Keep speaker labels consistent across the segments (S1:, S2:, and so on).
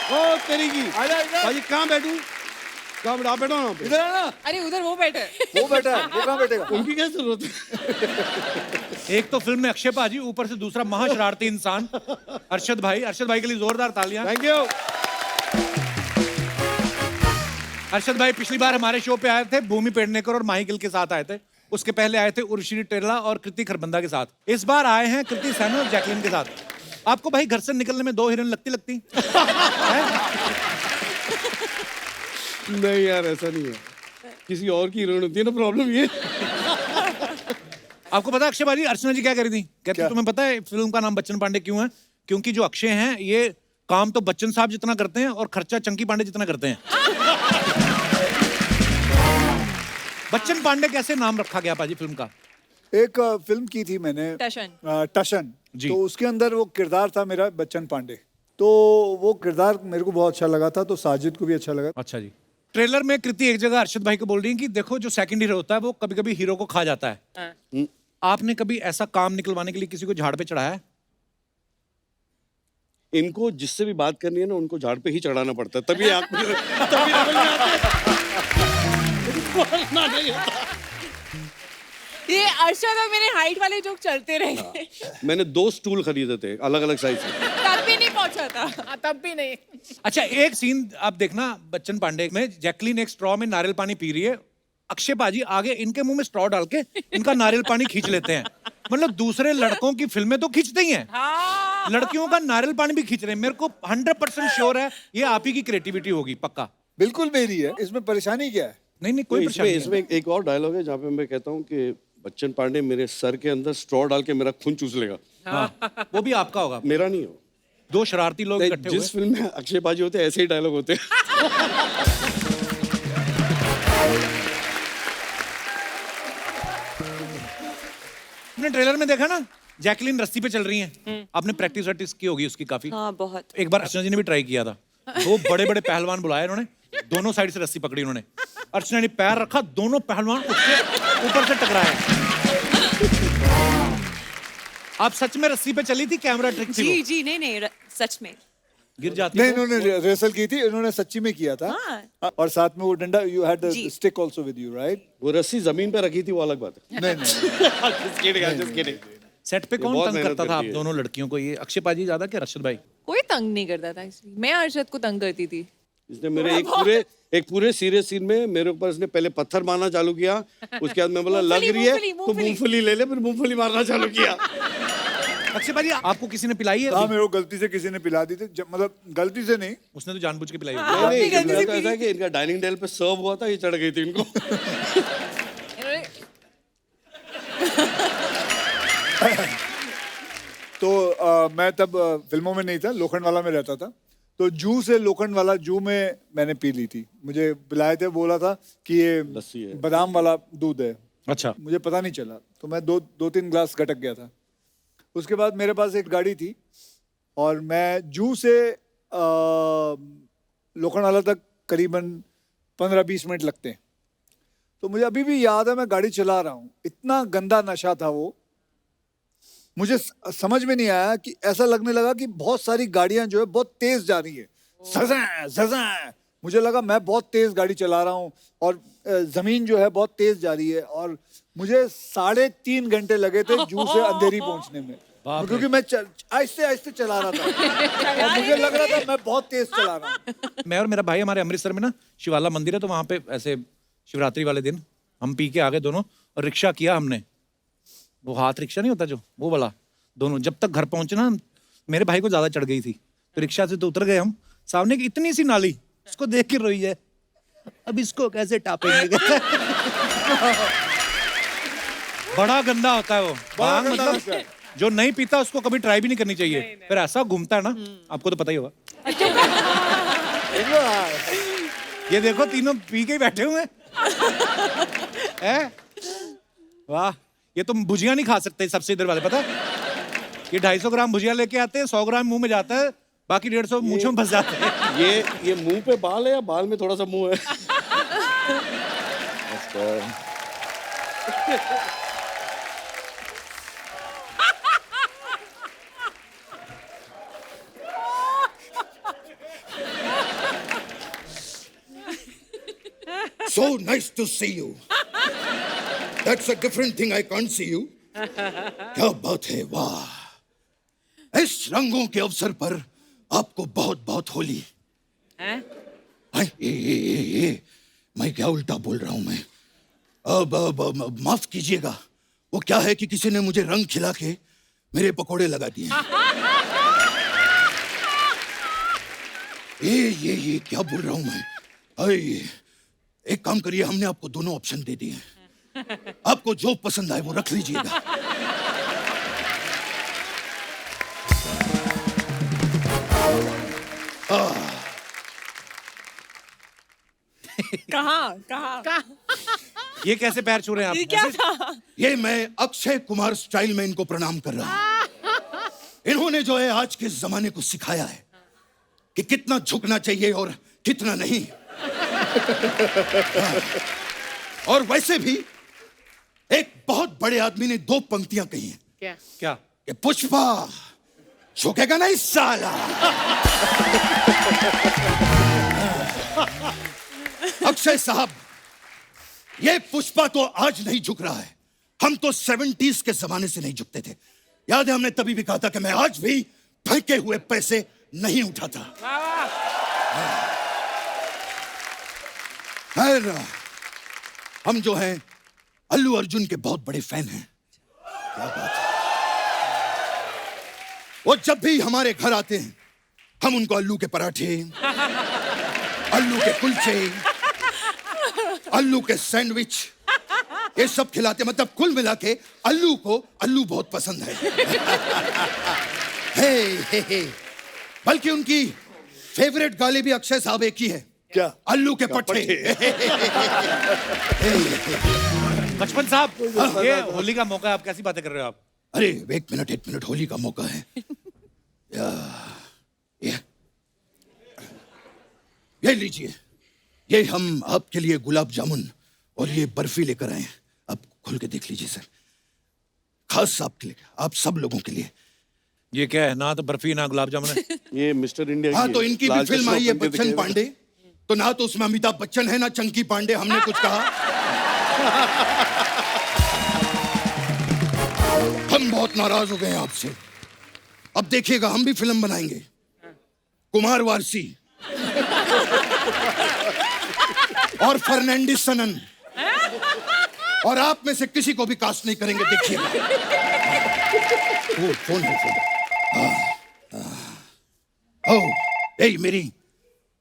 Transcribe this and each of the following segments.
S1: ओ तेरी की
S2: आजा इधर।
S1: भाजी कहाँ बैठूं? कहाँ बैठा? आप बैठो ना पे।
S2: इधर है ना,
S3: अरे उधर वो बैठे।
S2: वो बैठा है, वो कहाँ बैठेगा?
S1: उनकी क्या जरूरत है?
S4: एक तो फिल्म में अक्षय पाजी, ऊपर से दूसरा महाशरारती इंसान अरशद भाई के लिए जोरदार तालियां।
S1: Thank you.
S4: अरशद भाई पिछली बार हमारे शो पे आए थे, भूमि पेडनेकर और माही गिल के साथ आए थे। उसके पहले आए थे उर्वशी टेरला और कृति खरबंदा के साथ। इस बार आए हैं कृति सैनन और जैकलीन के साथ। आपको भाई घर से निकलने में 2 हीरोइन लगती हैं?
S1: नहीं यार ऐसा नहीं है, किसी और की हीरोइन होती है ना, प्रॉब्लम ये।
S4: आपको पता है अक्षय भाजी अर्चना जी क्या करी थी? कहती
S2: क्या?
S4: तुम्हें पता है फिल्म का नाम बच्चन पांडे क्यों है? क्योंकि जो अक्षय हैं ये काम तो बच्चन साहब जितना करते हैं और खर्चा चंकी पांडे जितना करते हैं। बच्चन पांडे कैसे नाम रखा गया पाजी फिल्म का?
S2: एक फिल्म की थी मैंने,
S3: टशन।
S2: टशन
S4: जी।
S2: तो उसके अंदर वो किरदार था मेरा बच्चन पांडे, तो वो किरदार मेरे को बहुत अच्छा लगा था, तो साजिद को भी अच्छा लगा।
S4: अच्छा जी। ट्रेलर में कृति एक जगह अरशद भाई को बोल रही है कि देखो जो सेकंड हीरो होता है वो कभी कभी हीरो को खा जाता है। आपने कभी ऐसा काम निकलवाने के लिए किसी को झाड़ पे चढ़ाया है?
S1: इनको जिससे भी बात करनी है ना, उनको झाड़ पे ही चढ़ाना पड़ता है, तभी आप तभी समझ में आता है। बोलना नहीं आता।
S3: ये अरशद और मेरे हाइट वाले जोक चलते रहे।
S1: मैंने 2 स्टूल खरीदे थे अलग अलग साइज के।
S3: तब भी नहीं पहुंचा था। तब भी नहीं।
S4: अच्छा एक सीन आप देखना बच्चन पांडे में, जैकलीन एक स्ट्रॉ में नारियल पानी पी रही है, अक्षय पाजी आगे इनके मुंह में स्ट्रॉ डाल के इनका नारियल पानी खींच लेते हैं। मतलब दूसरे लड़कों की फिल्में तो खींचते ही हैं,
S3: हाँ।
S4: लड़कियों का नारियल पानी भी खींच रहे हैं। मेरे को 100% श्योर है ये आप ही की क्रिएटिविटी होगी, पक्का।
S2: बिल्कुल मेरी है, इसमें परेशानी क्या है?
S4: नहीं कोई
S1: इसमें
S4: परेशानी नहीं
S1: इसमें एक और डायलॉग है जहाँ पे मैं कहता हूँ कि बच्चन पांडे मेरे सर के अंदर स्ट्रॉ डाल के मेरा खून चूस लेगा।
S4: है। हाँ, वो भी आपका होगा।
S1: मेरा नहीं हो।
S4: 2 शरारती लोग इकट्ठे हुए।
S1: जिस फिल्म में अक्षय पाजी होते हैं ऐसे ही डायलॉग होते हैं।
S4: आपने ट्रेलर में देखा ना, जैकलीन रस्सी पे चल रही हैं। आपने प्रैक्टिस वैक्टिस की होगी उसकी काफी।
S3: हाँ बहुत।
S4: एक बार अर्चना जी ने भी ट्राई किया था। 2 बड़े बड़े पहलवान बुलाए उन्होंने, दोनों साइड से रस्सी पकड़ी उन्होंने। अर्चना ने पैर रखा, दोनों पहलवान उठ के ऊपर से टकराए। आप सच में रस्सी पे चली थी? कैमरा ट्रिक थी वो?
S3: जी नहीं सच में
S4: गिर जाती
S2: नहीं,
S4: तो?
S2: इन्होंने रिहर्सल की थी, इन्होंने सच्ची में किया था।
S3: हाँ।
S2: और साथ में वो डंडा, यू हैड द
S3: जी।
S2: Stick also with you, right?
S1: वो रस्सी जमीन पे रखी थी, वो अलग बात है।
S2: नहीं
S1: Just kidding, I'm just kidding.
S4: Set पे कौन
S1: बहुत
S4: तंग
S1: मेहनत
S4: करता था आप
S1: करती है।
S4: दोनों लड़कियों को? ये अक्षय पाजी ज्यादा कि अर्शद भाई?
S3: कोई तंग नहीं करता था इसलिए मैं अरशद को तंग करती थी।
S1: इसने मेरे एक पूरे सीरियस सीन में मेरे ऊपर इसने पहले पत्थर मारना चालू किया, उसके बाद मैं बोला लग रही है तो मूंगफली ले ले, फिर मूंगफली मारना चालू किया।
S4: अक्षय भाजी आपको किसी ने पिलाई है?
S2: हाँ, मेरे को गलती से किसी ने पिला दी थी, मतलब गलती से नहीं।
S4: उसने तो जानबूझ के पिलाई होगी।
S3: हाँ,
S1: नहीं,
S3: अपनी गलती से
S1: तो ऐसा है कि इनका डाइनिंग टेबल पे सर्व हुआ था, ये चढ़ गई थी इनको।
S2: तो मैं तब फिल्मों में नहीं था, लोखंड वाला में रहता था, तो जू से लोखंड वाला जू में मैंने पी ली थी। मुझे पिलाए थे, बोला था कि
S1: लस्सी
S2: ये
S1: है।
S2: बादाम वाला दूध है।
S4: अच्छा।
S2: मुझे पता नहीं चला, तो मैं 2-3 ग्लास गटक गया था। उसके बाद मेरे पास एक गाड़ी थी और मैं जू से लोखंड वाला तक करीबन 15-20 मिनट लगते हैं। तो मुझे अभी भी याद है, मैं गाड़ी चला रहा हूँ, इतना गंदा नशा था वो, मुझे समझ में नहीं आया कि ऐसा लगने लगा कि बहुत सारी गाड़ियां जो है बहुत तेज जा रही है, ज़ज़। मुझे लगा मैं बहुत तेज गाड़ी चला रहा हूँ और जमीन जो है बहुत तेज जा रही है, और मुझे 3.5 घंटे लगे थे जू से अंधेरी पहुंचने में, क्योंकि मैं आहिस्ते आहिस्ते चला रहा था और मुझे लग रहा था मैं बहुत तेज चला रहा हूँ।
S4: मैं और मेरा भाई हमारे अमृतसर में ना शिवाला मंदिर है, तो वहां पे ऐसे शिवरात्रि वाले दिन हम पी के आ गए दोनों और रिक्शा किया हमने, वो हाथ रिक्शा नहीं होता जो, वो वाला, दोनों। जब तक घर पहुंचे ना, मेरे भाई को ज्यादा चढ़ गई थी, तो रिक्शा से तो उतर गए हम, सामने की इतनी सी नाली, उसको देख के रोई है, अब इसको कैसे टापेंगे। बड़ा गंदा होता है वो भांग, मतलब जो नहीं पीता उसको कभी ट्राई भी नहीं करनी चाहिए। फिर ऐसा घूमता है ना, आपको तो पता ही होगा। ये देखो तीनों पी के ही बैठे हुए हैं। वाह, ये तो भुजिया नहीं खा सकते सबसे इधर वाले, पता है? ये 250 ग्राम भुजिया लेके आते हैं, 100 ग्राम मुंह में जाता है, बाकी 150 मूंछों में फंस जाते हैं।
S1: ये मुंह पे बाल है या बाल में थोड़ा सा मुंह है?
S5: So nice to see you. That's a different thing. I can't see you. क्या बात है, वाह! इस रंगों के अवसर पर आपको बहुत बहुत होली।
S3: हैं?
S5: ये मैं क्या उल्टा बोल रहा हूं मैं? अब माफ कीजिएगा। वो क्या है कि किसी ने मुझे रंग खिला के मेरे पकोड़े लगा दिए। ये क्या बोल रहा हूं मैं? एक काम करिए, हमने आपको दोनों ऑप्शन दे दिए हैं। आपको जो पसंद आए वो रख लीजिएगा।
S3: कहाँ?
S4: ये कैसे पैर छू रहे हैं
S3: ये
S4: आप?
S3: क्या था?
S5: ये मैं अक्षय कुमार स्टाइल में इनको प्रणाम कर रहा हूं। इन्होंने जो है आज के जमाने को सिखाया है कि कितना झुकना चाहिए और कितना नहीं। और वैसे भी एक बहुत बड़े आदमी ने 2 पंक्तियां कही हैं
S3: क्या?
S4: क्या?
S5: कि पुष्पा झुकेगा नहीं साला। अक्षय साहब, ये पुष्पा तो आज नहीं झुक रहा है। हम तो 70s के जमाने से नहीं झुकते थे। याद है हमने तभी भी कहा था कि मैं आज भी फेंके हुए पैसे नहीं उठाता। खैर, हम जो हैं अल्लू अर्जुन के बहुत बड़े फैन हैं। क्या बात है। वो जब भी हमारे घर आते हैं हम उनको अल्लू के पराठे, अल्लू के कुलचे, अल्लू के सैंडविच, ये सब खिलाते। मतलब कुल मिला के अल्लू को अल्लू बहुत पसंद है। हे। बल्कि उनकी फेवरेट गाली भी अक्षय साहब एक ही है।
S2: क्या?
S5: अल्लू के पट्टे।
S4: बचपन साहब, ये होली का मौका है, आप कैसी बातें कर रहे हो आप?
S5: अरे एक मिनट, होली का मौका है। ये लीजिए, ये हम आपके लिए गुलाब जामुन और ये बर्फी लेकर आए हैं। आप खोल के देख लीजिए सर, खास आपके लिए, आप सब लोगों के लिए।
S4: ये क्या है? ना तो बर्फी ना गुलाब जामुन है।
S1: ये मिस्टर इंडिया
S5: हाँ,
S1: की
S5: तो
S1: है।
S5: इनकी भी
S1: लाल
S5: फिल्म
S1: चश्मा
S5: आई है
S1: पहन के
S5: बच्चन
S1: दिखे हुए।
S5: पांडे, तो ना तो उसमें अमिताभ बच्चन है ना चंकी पांडे। हमने कुछ कहा? हम बहुत नाराज हो गए हैं आपसे। अब देखिएगा हम भी फिल्म बनाएंगे, कुमार वारसी और फर्नांडिस सनन, और आप में से किसी को भी कास्ट नहीं करेंगे। देखिएगा। फोन है, फोन। ए मेरी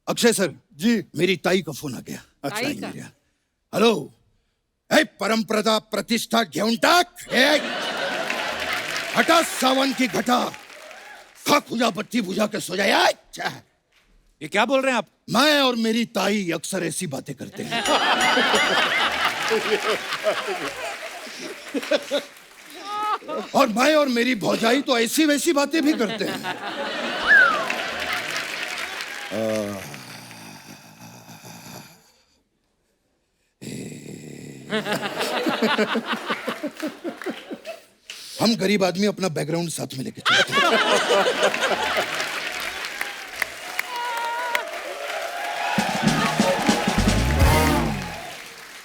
S5: अक्षय सर
S2: जी।
S5: मेरी ताई का फोन आ गया।
S3: ताई
S5: ताई
S3: का?
S5: मेरी। हेलो, ए परंपरा प्रतिष्ठा घेऊन टाक। हटा सावन की घटा, खा खुजा बत्ती बुझा के सो जाए। अच्छा,
S4: ये क्या बोल रहे हैं आप?
S5: मैं और मेरी ताई अक्सर ऐसी बातें करते हैं। और मैं और मेरी भौजाई तो ऐसी वैसी बातें भी करते हैं। हम गरीब आदमी अपना बैकग्राउंड साथ में लेके चलते हैं।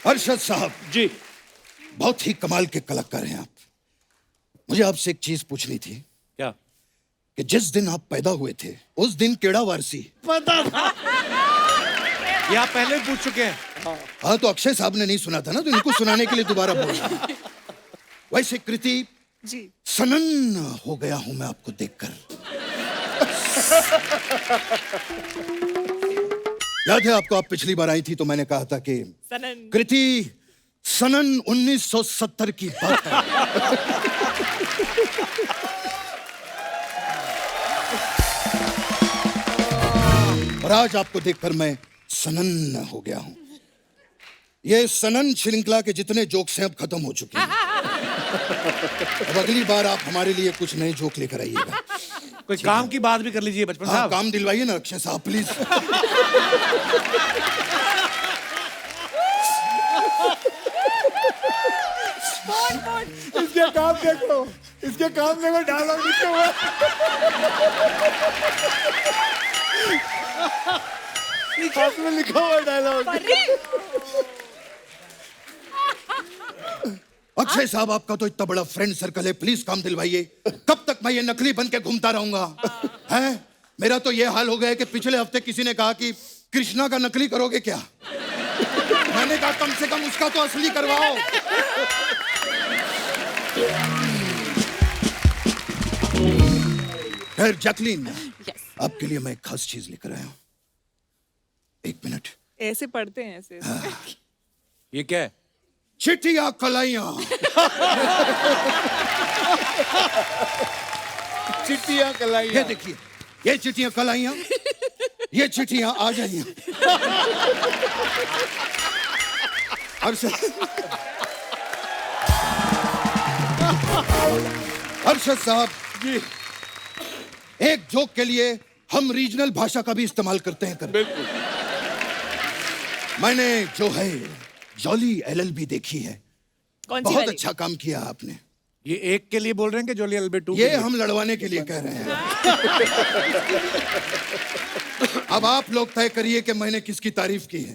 S5: अरशद साहब
S1: जी,
S5: बहुत ही कमाल के कलाकार हैं आप। मुझे आपसे एक चीज पूछनी थी
S4: क्या?
S5: कि जिस दिन आप पैदा हुए थे उस दिन केड़ा वारसी?
S4: ये आप पहले भी पूछ चुके हैं।
S5: हाँ, तो अक्षय साहब ने नहीं सुना था ना, तो इनको सुनाने के लिए दोबारा बोल रहा हूं। वैसे कृति
S3: जी।
S5: सनन हो गया हूं मैं आपको देखकर। याद है आपको, आप पिछली बार आई थी तो मैंने कहा था कि
S3: सनन।
S5: कृति सनन 1970 की बात है। और आज आपको देखकर मैं सनन हो गया हूं। ये सनन श्रृंखला के जितने जोक्स हैं अब खत्म हो चुके हैं। अब अगली बार आप हमारे लिए कुछ नए जोक लेकर आइएगा।
S4: कोई काम की बात भी कर लीजिए बचपन
S5: हाँ,
S4: साहब।
S5: काम दिलवाइए ना अक्षय साहब प्लीज।
S2: इसके काम देखो, इसके काम देखो, डायलॉग लिखे हुए हैं। हाथ में लिखा हुआ डायलॉग।
S3: अरे
S5: अक्षय साहब, आपका तो इतना बड़ा फ्रेंड सर्कल है, प्लीज काम दिलवाइए। कब तक मैं ये नकली बन के घूमता रहूंगा? हैं? मेरा तो ये हाल हो गया है कि पिछले हफ्ते किसी ने कहा कि कृष्णा का नकली करोगे क्या? मैंने कहा कम से कम उसका तो असली करवाओ। खैर जैकलीन, आपके लिए मैं एक खास चीज लेकर आया हूं। 1 मिनट।
S3: ऐसे पढ़ते हैं ऐसे।
S4: ये क्या है?
S5: चिट्ठियां कलाइयां।
S2: चिट्टियां कलाइयां।
S5: ये देखिए, ये चिट्ठियां कलाइयां, ये चिट्ठियां आ जाइयां। अरशद साहब जी, एक जोक के लिए हम रीजनल भाषा का भी इस्तेमाल करते हैं।
S1: बिल्कुल।
S5: मैंने जो है जॉली एलएलबी देखी है।
S3: कौन सी
S5: बहुत
S3: वाली?
S5: अच्छा काम किया आपने।
S4: ये एक के लिए बोल रहे हैं कि जोली एलबी 2?
S5: ये हम लड़वाने के लिए कह रहे हैं। अब आप लोग तय करिए कि मैंने किसकी तारीफ की है।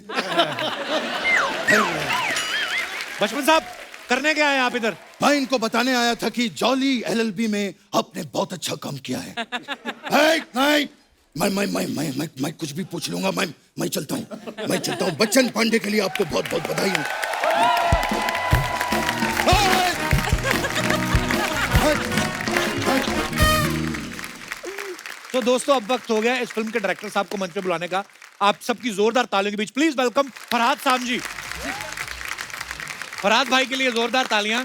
S4: बचपन साहब, करने क्या है आप इधर?
S5: मैं इनको बताने आया था कि जॉली एलएलबी में आपने बहुत अच्छा काम किया है। नहीं, मैं कुछ भी पूछ लूंगा। मैं चलता हूँ। बच्चन पांडे के लिए आपको बहुत बहुत बधाई।
S4: तो दोस्तों, अब वक्त हो गया इस फिल्म के डायरेक्टर साहब को मंच पे बुलाने का। आप सबकी जोरदार तालियों के बीच प्लीज वेलकम फरहाद सामजी। फरहाद भाई के लिए जोरदार तालियां।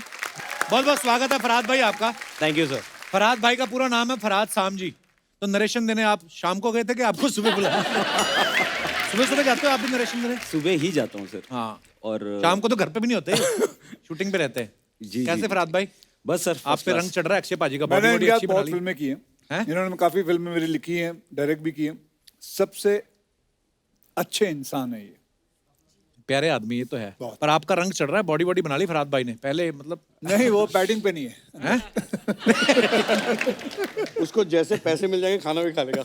S4: बहुत बहुत स्वागत है फरहाद भाई आपका।
S6: Thank you sir.
S4: फरहाद भाई का पूरा नाम है फरहाद सामजी। तो नरेशन देने आप शाम को गए थे कि आपको सुबह बुलाया? सुबह सुबह जाते हो आप भी नरेशन देने?
S6: सुबह ही जाता हूँ सर।
S4: हाँ,
S6: और
S4: शाम को तो घर पे भी नहीं होते, शूटिंग पे रहते हैं।
S6: जी,
S4: कैसे
S6: जी।
S4: फरहाद भाई?
S6: बस सर,
S4: आप पे रंग चढ़ रहा है अक्षय पाजी का।
S2: मैंने
S4: बॉडी
S2: इनके साथ
S4: अच्छी बना
S2: बहुत
S4: ली।
S2: फिल्में की हैं।
S4: हैं?
S2: इन्होंने काफी फिल्में मेरी लिखी हैं, डायरेक्ट भी की हैं। सबसे अच्छे इंसान है ये।
S4: प्यारे आदमी ये तो है,
S2: बहुत।
S4: पर आपका रंग चढ़ रहा है। बॉडी बना ली फरहाद भाई ने पहले, मतलब
S2: नहीं, वो बैटिंग पे नहीं है।
S4: हैं?
S1: उसको जैसे पैसे मिल जाएंगे खाना भी खा लेगा।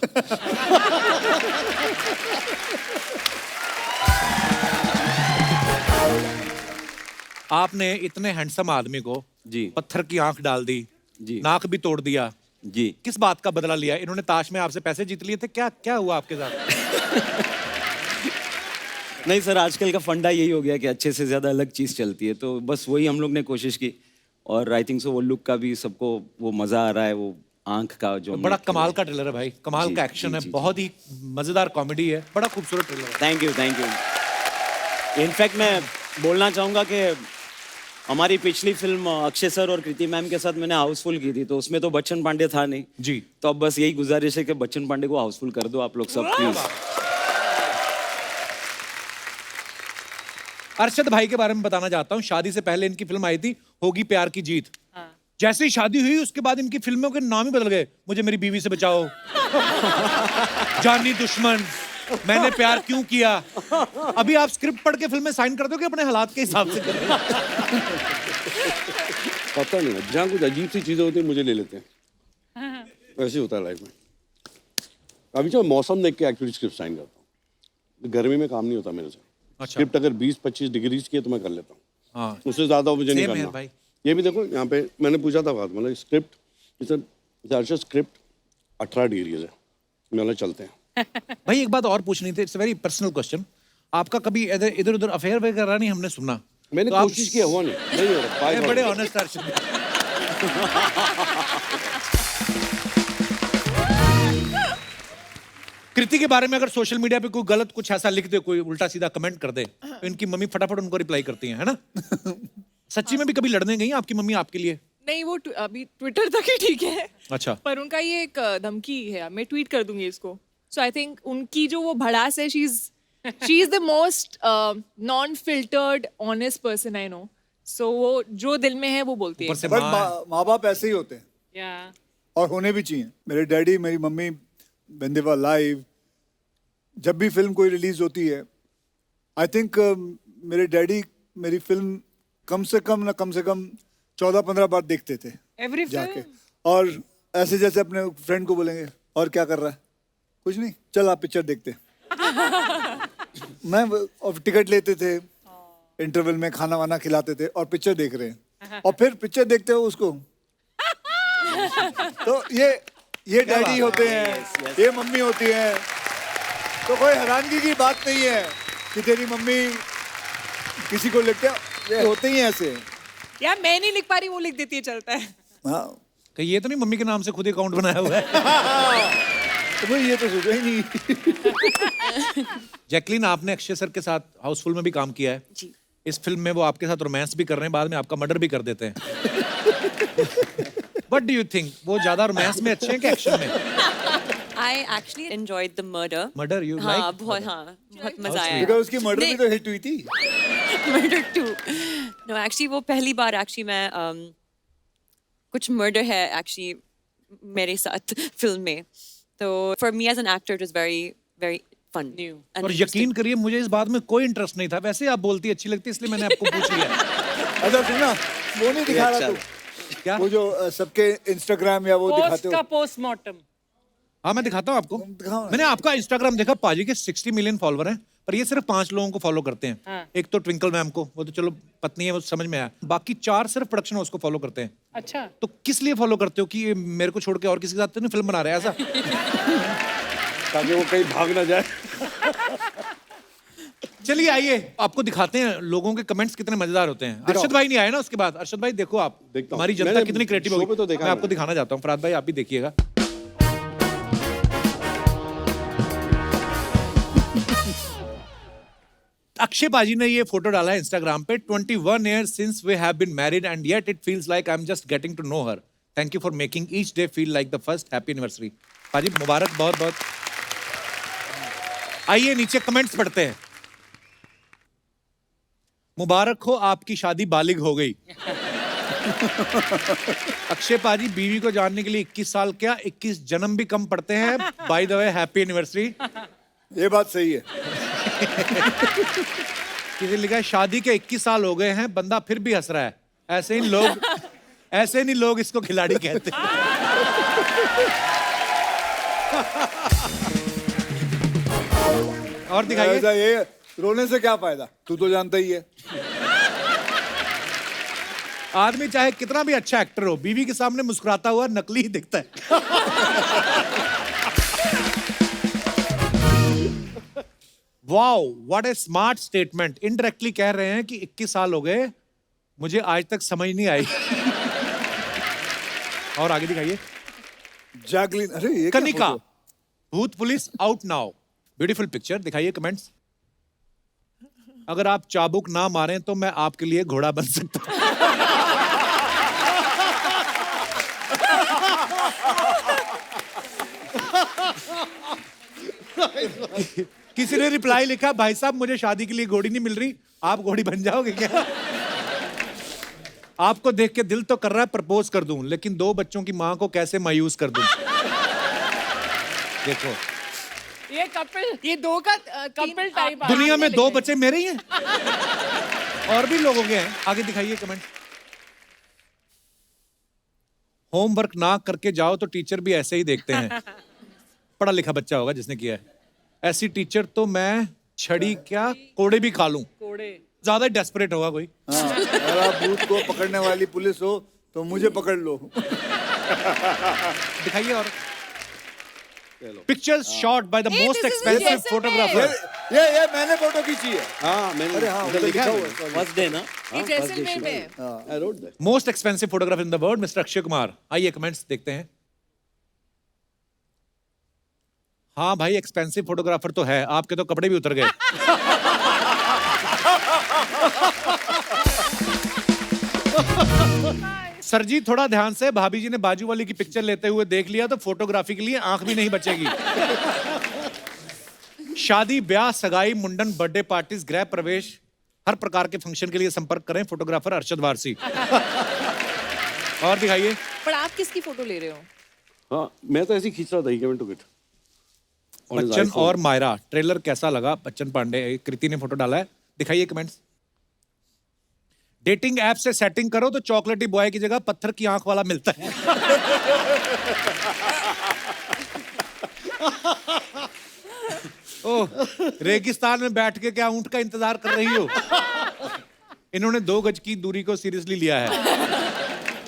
S4: आपने इतने हैंडसम आदमी को
S6: जी।
S4: पत्थर की आंख डाल दी,
S6: जी।
S4: नाक भी तोड़ दिया।
S6: जी।
S4: किस बात का बदला लिया? इन्होंने ताश में आपसे पैसे जीत लिए थे, क्या क्या हुआ आपके साथ?
S6: नहीं सर, आजकल का फंडा यही हो गया कि अच्छे से ज्यादा अलग चीज चलती है, तो बस वही हम लोग ने कोशिश की। और आई थिंक सो वो लुक का भी सबको वो मजा आ रहा है, वो आंख का जो
S4: बड़ा कमाल का ट्रेलर है भाई, कमाल
S6: जी,
S4: का एक्शन
S6: जी,
S4: है,
S6: जी,
S4: बहुत ही मजेदार कॉमेडी है, बड़ा खूबसूरत ट्रेलर है।
S6: Thank you, thank you. In fact मैं बोलना चाहूंगा कि हमारी पिछली फिल्म अक्षय सर और कृति मैम के साथ मैंने हाउसफुल की थी, तो उसमें तो बच्चन पांडे था नहीं
S4: जी।
S6: तो अब बस यही गुजारिश है कि बच्चन पांडे को हाउसफुल कर दो आप लोग सब प्लीज।
S4: अरशद भाई के बारे में बताना चाहता हूँ। शादी से पहले इनकी फिल्म आई थी होगी प्यार की जीत। जैसे ही शादी हुई उसके बाद इनकी फिल्मों के नाम ही बदल गए। मुझे मेरी बीवी से बचाओ, जानी दुश्मन, मैंने प्यार क्यों किया। अभी आप स्क्रिप्ट पढ़ के फिल्में साइन कर दो कि अपने हालात के हिसाब से करें?
S1: पता नहीं, जहाँ कुछ अजीब सी चीजें होती हैं मुझे ले लेते हैं। ऐसे होता है लाइफ में। अभी जो मौसम देख के एक्चुअली स्क्रिप्ट साइन करता हूँ। गर्मी में काम नहीं होता मेरे से।
S4: अच्छा।
S1: स्क्रिप्ट अगर 20-25 डिग्रीज की है तो मैं कर लेता हूँ।
S4: हाँ,
S1: उससे ज्यादा मुझे नहीं
S4: Same here,
S1: करना
S4: भाई।
S1: ये भी देखो यहाँ पे मैंने पूछा था बात, मतलब स्क्रिप्ट जैसे स्क्रिप्ट 18 डिग्रीज है, मतलब चलते हैं।
S4: भाई एक बात और पूछनी थी, इट्स वेरी पर्सनल क्वेश्चन। आपका कभी इधर उधर अफेयर वगैरह नहीं हमने सुना?
S1: मैंने
S4: तो आप-
S1: कोशिश की, हुआ नहीं हो रहा।
S4: ये बड़े ऑनेस्ट अर्शद। कृति के बारे में अगर सोशल मीडिया पे कोई गलत कुछ ऐसा लिख दे, कोई उल्टा सीधा कमेंट कर दे, तो इनकी मम्मी फटाफट उनको रिप्लाई करती है ना? सच्ची में भी कभी लड़ने गई आपकी मम्मी आपके लिए?
S3: नहीं, वो अभी ट्विटर तक ही ठीक है।
S4: अच्छा।
S3: पर उनका ये एक धमकी है, मैं ट्वीट कर दूंगी इसको। सो आई थिंक उनकी जो वो भड़ास है, she is the most non filtered honest person I know. So वो जो दिल में है वो बोलती है।
S4: ऊपर से
S2: बट
S4: माँ
S2: माँ बाप ऐसे ही होते हैं
S3: Yeah.
S2: और होने भी चाहिए। मेरे डैडी, मेरी mummy, when they were alive, जब भी फिल्म कोई रिलीज होती है, आई थिंक मेरे डैडी मेरी फिल्म कम से कम 14-15 बार देखते थे
S3: Every
S2: जाके।
S3: film.
S2: और ऐसे जैसे अपने फ्रेंड को बोलेंगे और क्या कर रहा है, कुछ नहीं, चल आप पिक्चर देखते मैं और टिकट लेते थे, इंटरवल में खाना वाना खिलाते थे और पिक्चर देख रहे हैं। और फिर पिक्चर देखते हो उसको तो ये डैडी होते हैं, ये मम्मी होती है। तो कोई हैरानगी की बात नहीं है कि तेरी मम्मी किसी को लिखते ये होते ही हैं ऐसे।
S3: यार मैं नहीं लिख पा रही, वो लिख देती है, चलता है।
S2: हाँ
S4: कहीं ये तो नहीं मम्मी के नाम से खुद अकाउंट बनाया हुआ है?
S2: तो भाई ये तो सोचा ही नहीं।
S4: जैकलीन, आपने अक्षय सर के साथ हाउसफुल में भी काम किया है
S7: जी।
S4: इस फिल्म में वो आपके साथ रोमांस भी कर रहे हैं, बाद में आपका मर्डर भी कर देते हैं। व्हाट डू यू थिंक, वो ज्यादा रोमांस में अच्छे हैं कि एक्शन में?
S7: I actually enjoyed the murder.
S4: Murder you
S7: हाँ
S4: लाइक?
S7: बहुत मजा आया।
S2: बिकॉज उसकी मर्डर भी तो हिट हुई थी।
S7: Murder 2. No, actually वो पहली बार actually मैं कुछ murder है actually मेरे साथ फिल्म में, तो for me as an actor it was very very fun. New.
S4: और यकीन करिए मुझे इस बात में कोई इंटरेस्ट नहीं था, वैसे ही आप बोलती अच्छी लगती इसलिए मैंने आपको पूछ लिया।
S2: अच्छा सुनना, वो नहीं दिखा रहा तू
S4: क्या?
S2: वो जो सबके इंस्टाग्राम या वो दिखाते हो।
S8: पोस्टमार्टम।
S4: हाँ मैं दिखाता हूँ आपको।
S2: दिखाओ ना।
S4: मैंने आपका इंस्टाग्राम देखा, पाजी के 60 मिलियन फॉलोवर हैं, पर ये सिर्फ 5 लोगों को फॉलो करते हैं।
S8: हाँ।
S4: एक तो ट्विंकल मैम को, वो तो चलो पत्नी है, वो समझ में आया, बाकी 4 सिर्फ प्रोडक्शन हाउस को फॉलो करते हैं।
S8: अच्छा।
S4: तो किस लिए फॉलो करते हो कि ये मेरे को छोड़ के और किसी के साथ तो नहीं फिल्म बना रहे हैं ऐसा?
S1: ताकि वो कहीं भाग ना जाए।
S4: चलिए आइए आपको दिखाते हैं लोगों के कमेंट्स कितने मजेदार होते हैं। अरशद भाई नहीं आए ना उसके बाद। अरशद भाई देखो आप,
S1: देखता हूँ।
S4: हमारी जनता
S1: मैंने
S4: कितनी क्रिएटिव
S1: शो
S4: होगी।
S1: पे तो देखा
S4: मैं आपको
S1: मैंने।
S4: दिखाना चाहता हूँ। फराद भाई आप भी देखिएगा। अक्षय पाजी ने ये फोटो डाला है इंस्टाग्राम पे। 21 years since we have been married and yet it feels like I'm just getting to know her. Thank you for making each day feel like the first happy anniversary. पाजी मुबारक बहुत बहुत। आइए नीचे comments पढ़ते हैं। मुबारक हो आपकी शादी बालिग हो गई। अक्षय पाजी बीवी को जानने के लिए 21 साल क्या 21 जन्म भी कम पड़ते हैं। By the way happy anniversary.
S2: ये बात सही है।
S4: किसी ने लिखा है शादी के 21 साल हो गए हैं, बंदा फिर भी हंस रहा है। ऐसे नहीं लोग इसको खिलाड़ी कहते हैं। और दिखाइए।
S2: ऐसा ये रोने से क्या फायदा, तू तो जानता ही है।
S4: आदमी चाहे कितना भी अच्छा एक्टर हो, बीवी के सामने मुस्कुराता हुआ नकली ही दिखता है। Wow what A smart statement. Indirectly कह रहे हैं कि 21 साल हो गए, मुझे आज तक समझ नहीं आई। और आगे दिखाइए।
S2: जैकलीन, अरे ये क्या
S4: कनिका,
S2: फोटो?
S4: भूत police out now. Beautiful picture. दिखाइए कमेंट्स। अगर आप चाबुक ना मारें तो मैं आपके लिए घोड़ा बन सकता हूं। किसी ने रिप्लाई लिखा, भाई साहब मुझे शादी के लिए घोड़ी नहीं मिल रही, आप घोड़ी बन जाओगे क्या? आपको देख के दिल तो कर रहा है प्रपोज कर दूं, लेकिन 2 बच्चों की मां को कैसे मायूस कर दूं। देखो
S8: ये कपल, ये 2 का कपल टाइप।
S4: दुनिया में 2 बच्चे मेरे ही हैं और भी लोगों के हैं। आगे दिखाइए कमेंट। होमवर्क ना करके जाओ तो टीचर भी ऐसे ही देखते हैं। पढ़ा लिखा बच्चा होगा जिसने किया है। ऐसी टीचर तो मैं छड़ी क्या कोड़े भी खा लूं।
S8: कोड़े।
S4: ज्यादा डेस्परेट होगा कोई।
S2: हाँ, अगर आप भूत को पकड़ने वाली पुलिस हो तो मुझे पकड़ लो।
S4: दिखाइए। और pictures shot by the most
S3: this is
S4: expensive
S3: Jaisalmer.
S4: Photographer.
S2: ये मैंने फोटो खींची है।
S1: हाँ मैंने
S2: अरे हाँ,
S1: उधर
S2: उधर
S1: लिखा
S2: लिखा
S1: है
S2: हुआ है, sorry।
S6: फर्स्ट डे ना।
S3: ये जैसलमेर में है।
S1: I wrote that.
S4: Most expensive photographer in the world mister Akshay Kumar. आइए कमेंट्स देखते हैं। हाँ भाई एक्सपेंसिव फोटोग्राफर तो है, आपके तो कपड़े भी उतर गए। सर जी थोड़ा ध्यान से, भाभी जी ने बाजू वाली की पिक्चर लेते हुए देख लिया तो फोटोग्राफी के लिए आंख भी नहीं बचेगी। शादी, ब्याह, सगाई, मुंडन, बर्थडे पार्टीज, गृह प्रवेश, हर प्रकार के फंक्शन के लिए संपर्क करें फोटोग्राफर अरशद वारसी। और दिखाइए।
S3: पर आप किसकी फोटो ले रहे हो?
S1: हाँ मैं तो ऐसे ही खींच रहा था, ही केम टू इट।
S4: बच्चन और मायरा ट्रेलर कैसा लगा? बच्चन पांडे, कृति ने फोटो डाला है। दिखाइए कमेंट्स। डेटिंग ऐप से सेटिंग करो तो चॉकलेटी बॉय की जगह पत्थर की आंख वाला मिलता है। ओह, रेगिस्तान में बैठ के क्या ऊंट का इंतजार कर रही हो? इन्होंने 2 गज की दूरी को सीरियसली लिया है।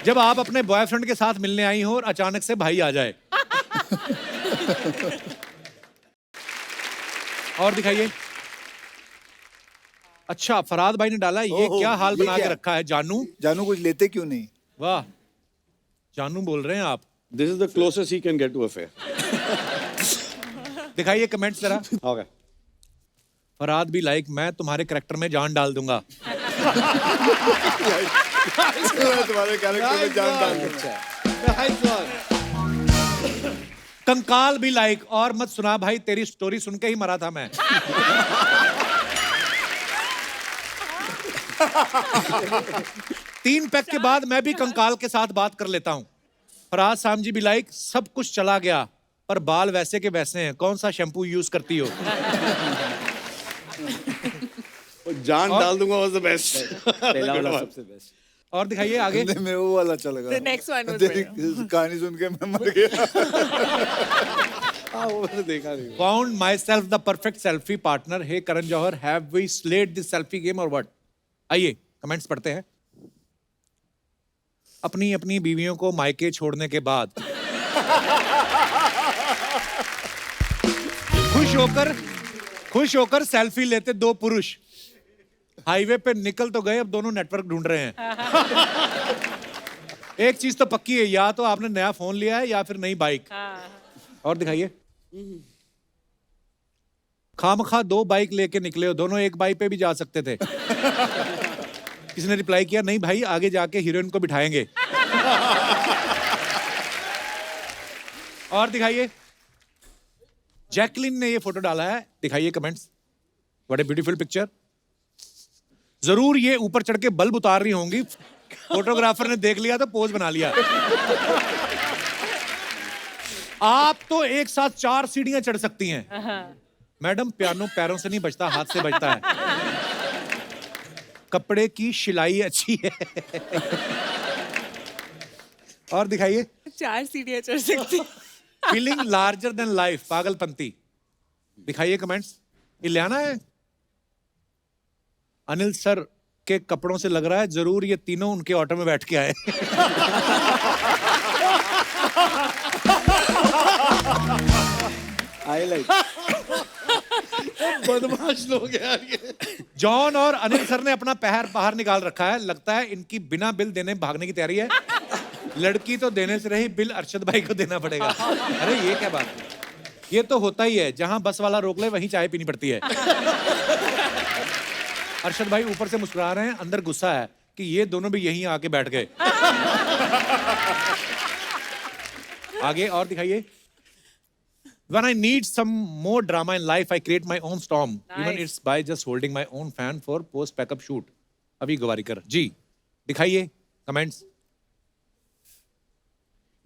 S4: जब आप अपने बॉयफ्रेंड के साथ मिलने आई हो और अचानक से भाई आ जाए। और दिखाइए। अच्छा, फराद भाई ने डाला, ये
S2: ओहो,
S4: क्या हाल
S2: ये
S4: बना के
S2: क्या?
S4: रखा है जानू?
S2: जानू कुछ लेते क्यों नहीं?
S4: वाह, जानू बोल रहे हैं आप।
S1: This is the closest he can get to a fair.
S4: दिखाइए कमेंट्स जरा।
S1: Okay.
S4: फराद भी लाइक, मैं तुम्हारे करेक्टर में जान डाल दूंगा।
S2: तुम्हारे कैरेक्टर में जान डाल दूंगा।
S4: कंकाल भी लाइक, और मत सुना भाई, तेरी स्टोरी सुन के ही मरा था मैं। 3 पैक के बाद मैं भी कंकाल के साथ बात कर लेता हूँ। फराज सामजी भी लाइक, सब कुछ चला गया पर बाल वैसे के वैसे हैं, कौन सा शैम्पू यूज करती हो?
S1: जान डाल दूंगा was the best.
S6: पहला वाला सबसे बेस्ट।
S4: और दिखाइए आगे।
S2: नहीं, मेरे वो वाला अच्छा लगा।
S3: The next one was
S2: तेरी
S3: better.
S2: कहानी सुन के मैं मर गया।
S1: हाँ, वो मैंने देखा नहीं।
S4: Found myself the perfect selfie partner. Hey Karan Johar, have we slayed this selfie game or what? आइए कमेंट्स पढ़ते हैं। अपनी अपनी बीवियों को मायके छोड़ने के बाद खुश होकर सेल्फी लेते 2 पुरुष हाईवे पे निकल तो गए, अब दोनों नेटवर्क ढूंढ रहे हैं। एक चीज तो पक्की है, या तो आपने नया फोन लिया है या फिर नई बाइक। और दिखाइए। खामखा 2 बाइक लेके निकले हो, दोनों एक बाइक पे भी जा सकते थे। किसी ने रिप्लाई किया, नहीं भाई आगे जाके हीरोइन को बिठाएंगे। और दिखाइए। जैकलिन ने ये फोटो डाला है, दिखाइए comments. What a beautiful picture. जरूर ये ऊपर चढ़ के बल्ब उतार रही होंगी, फोटोग्राफर ने देख लिया तो पोज बना लिया। आप तो एक साथ 4 सीढ़ियां चढ़ सकती हैं। मैडम, पियानो पैरों से नहीं बजता, हाथ से बजता है। कपड़े की सिलाई अच्छी है। और दिखाइए।
S3: 4 सीढ़ियां चढ़ सकती।
S4: फीलिंग लार्जर देन लाइफ, पागलपंती। दिखाइए कमेंट्स। इलियाना है। अनिल सर के कपड़ों से लग रहा है जरूर ये तीनों उनके ऑटो में बैठ के आए।
S6: I like.
S1: बदमाश लोग यार ये।
S4: जॉन और अनिल सर ने अपना पैर बाहर निकाल रखा है, लगता है इनकी बिना बिल देने भागने की तैयारी है। लड़की तो देने से रही, बिल अरशद भाई को देना पड़ेगा। अरे ये क्या बात है, ये तो होता ही है, जहां बस वाला रोक ले वहीं चाय पीनी पड़ती है। अरशद भाई ऊपर से मुस्कुरा रहे हैं, अंदर गुस्सा है कि ये दोनों भी यहीं आके बैठ गए। आगे और दिखाइए। When I need some more drama in life, I create my own storm. Even it's by just holding my own fan for post backup shoot. अभी गवारीकर जी, दिखाइए comments.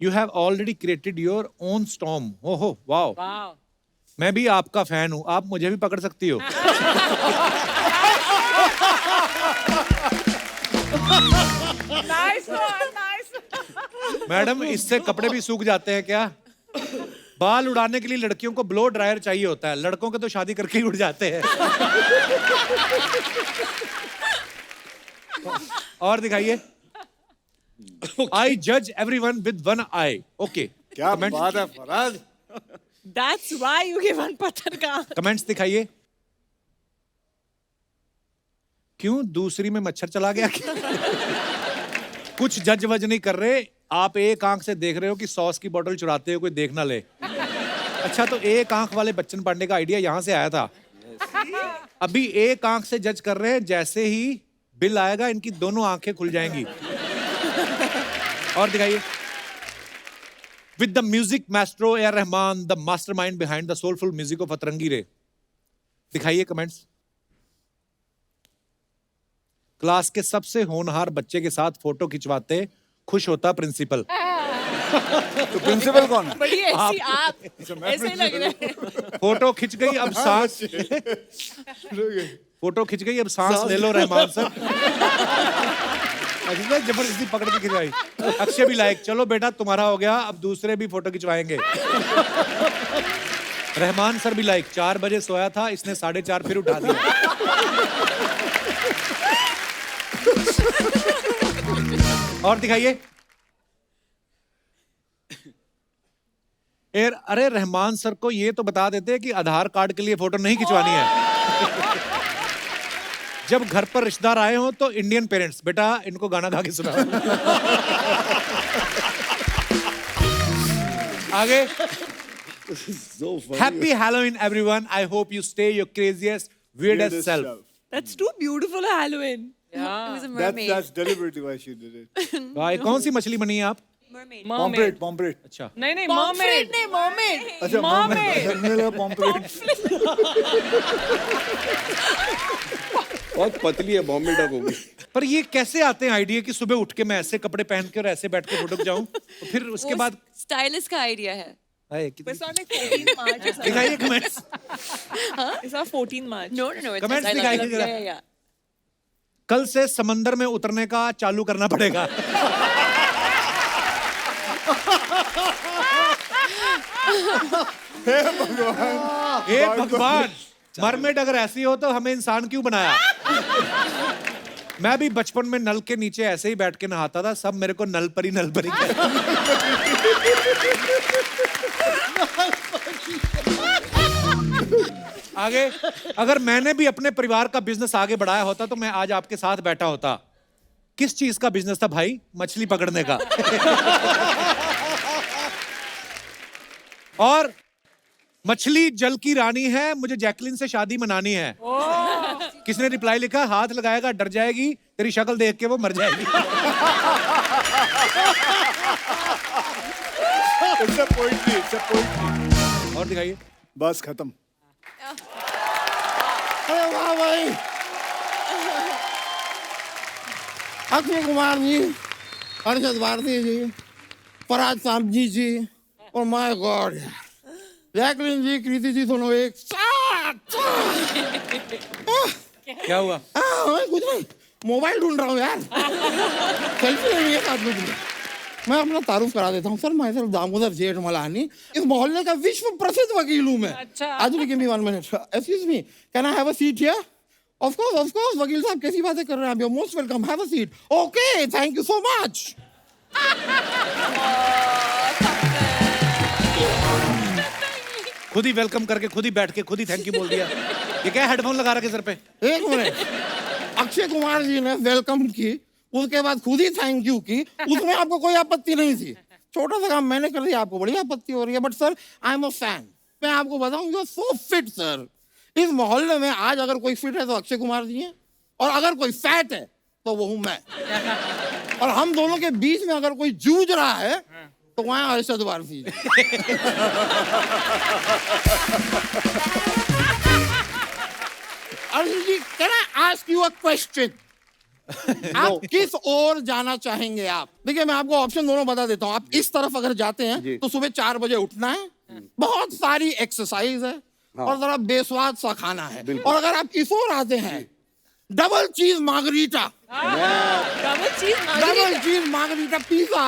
S4: You have already created your own storm. ओहो wow.
S8: Wow.
S4: मैं भी आपका fan हूं, आप मुझे भी पकड़ सकती हो।
S8: Nice one, nice.
S4: मैडम, इससे कपड़े भी सूख जाते हैं क्या? बाल उड़ाने के लिए लड़कियों को ब्लो ड्रायर चाहिए होता है, लड़कों के तो शादी करके ही उड़ जाते हैं। और दिखाइए। I judge everyone with one eye. Okay.
S2: क्या बात है Faraz.
S3: That's why you give one पत्थर का।
S4: कमेंट्स दिखाइए। क्यों दूसरी में मच्छर चला गया क्या? कुछ जज वज नहीं कर रहे, आप एक आंख से देख रहे हो कि सॉस की बोतल चुराते हुए कोई देख ना ले। अच्छा, तो एक आंख वाले बच्चन पांडे का आइडिया यहां से आया था। अभी एक आंख से जज कर रहे हैं, जैसे ही बिल आएगा इनकी दोनों आंखें खुल जाएंगी। और दिखाइए। With the music maestro A R Rahman, the mastermind behind the soulful music of अतरंगी रे। दिखाइए कमेंट्स। क्लास के सबसे होनहार बच्चे के साथ फोटो खिंचवाते खुश होता प्रिंसिपल।
S2: तो प्रिंसिपल कौन है?
S3: बड़ी ऐसी आप ऐसे लग रहे हैं।
S4: फोटो खिंच गई, अब सांस। फोटो खिंच गई, अब सांस ले लो रहमान सर। जबरदस्ती पकड़ के खिंचवाई। अक्षय भी लाइक, चलो बेटा तुम्हारा हो गया, अब दूसरे भी फोटो खिंचवाएंगे। रहमान सर भी लाइक, 4 बजे सोया था, इसने 4:30 फिर उठा दिया। और दिखाइए। अरे रहमान सर को ये तो बता देते कि आधार कार्ड के लिए फोटो नहीं खिंचवानी है। जब घर पर रिश्तेदार आए हो तो इंडियन पेरेंट्स, बेटा इनको गाना गा के सुना। आगे।
S1: So funny.
S4: Happy Halloween, everyone. I hope you stay your craziest, weirdest self.
S7: That's too beautiful, Halloween. It was a mermaid.
S2: That's deliberately why she did it.
S4: भाई कौन सी मछली बनी है आप?
S7: Mermaid.
S2: Pomfret, pomfret.
S4: अच्छा।
S8: नहीं नहीं मर्मेड
S3: नहीं मर्मेड
S2: अच्छा
S8: Mermaid.
S2: मुझे लगा pomfret.
S1: बहुत पतली है, बॉम्बे डक होगी।
S4: पर ये कैसे आते हैं आइडिया कि सुबह उठ के मैं ऐसे कपड़े पहन के और ऐसे बैठ के फोटो जाऊं, तो फिर उसके बाद
S7: स्टाइलिस्ट का आइडिया है.
S3: It's on like 14 March or something.
S4: दिखाइए comments.
S3: It's on 14 March.
S7: No. It's
S4: Comments
S7: just,
S4: दिखाइए जरा।
S7: Yeah.
S4: कल से समंदर में उतरने का चालू करना पड़ेगा। हे भगवान, मरमेड अगर ऐसी हो तो हमें इंसान क्यों बनाया? मैं भी बचपन में नल के नीचे ऐसे ही बैठ के नहाता था, सब मेरे को नल परी आगे। अगर मैंने भी अपने परिवार का बिजनेस आगे बढ़ाया होता तो मैं आज आपके साथ बैठा होता। किस चीज का बिजनेस था भाई? मछली पकड़ने का। और मछली जल की रानी है, मुझे जैकलिन से शादी मनानी है। किसने रिप्लाई लिखा? हाथ लगाएगा डर जाएगी, तेरी शक्ल देख के वो मर जाएगी।
S2: It's a poetry. It's a poetry.
S4: और दिखाइए।
S2: बस खत्म.
S9: अरे वाह भाई, अक्षय कुमार जी, अरशद भारती जी, फरहाद सामजी जी, और माय गॉड जैकलिन जी, कृति जी, दोनों एक साथ।
S4: क्या हुआ?
S9: कुछ नहीं, मोबाइल ढूंढ रहा हूँ यार। सेल्फी लेनी है साथ में। मैं अपना तारुफ करा देता हूँ सर, मैं सर दामोदर जेठमलानी, इस मोहल्ले का विश्व प्रसिद्ध वकील हूँ मैं।
S8: अच्छा।
S9: आज भी give me 1 minute. Excuse me, can I have a seat here? Of course, वकील साहब कैसी बातें कर रहे हैं आप? You're most welcome. Have a seat. Okay, thank you so much.
S4: खुद ही वेलकम करके, खुद ही बैठ के, खुद ही थैंक यू बोल दिया। ये क्या हेडफोन लगा रखे सर पे?
S9: 1 मिनट, अक्षय कुमार जी ने वेलकम की, उसके बाद खुद ही थैंक यू की, उसमें आपको कोई आपत्ति नहीं थी। छोटा सा काम मैंने कर दिया, आपको बड़ी आपत्ति हो रही है। But sir, I am a fan. मैं आपको बताऊं, you are so fit sir. इस मोहल्ले में आज अगर कोई फिट है तो अक्षय कुमार जी हैं, और अगर कोई फैट है तो वो हूं मैं। और हम दोनों के बीच में अगर कोई जूझ रहा है तो वहां Arshad Warsi. Arjun ji, can I ask you a question? आप किस ओर जाना चाहेंगे? आप देखिए, मैं आपको ऑप्शन दोनों बता देता हूँ। आप इस तरफ अगर जाते हैं तो सुबह 4 बजे उठना है, बहुत सारी एक्सरसाइज है, और जरा बेस्वाद सा खाना है। और अगर आप इस ओर आते हैं, डबल चीज मार्गरीटा, डबल चीज मार्गरीटा पिज्जा,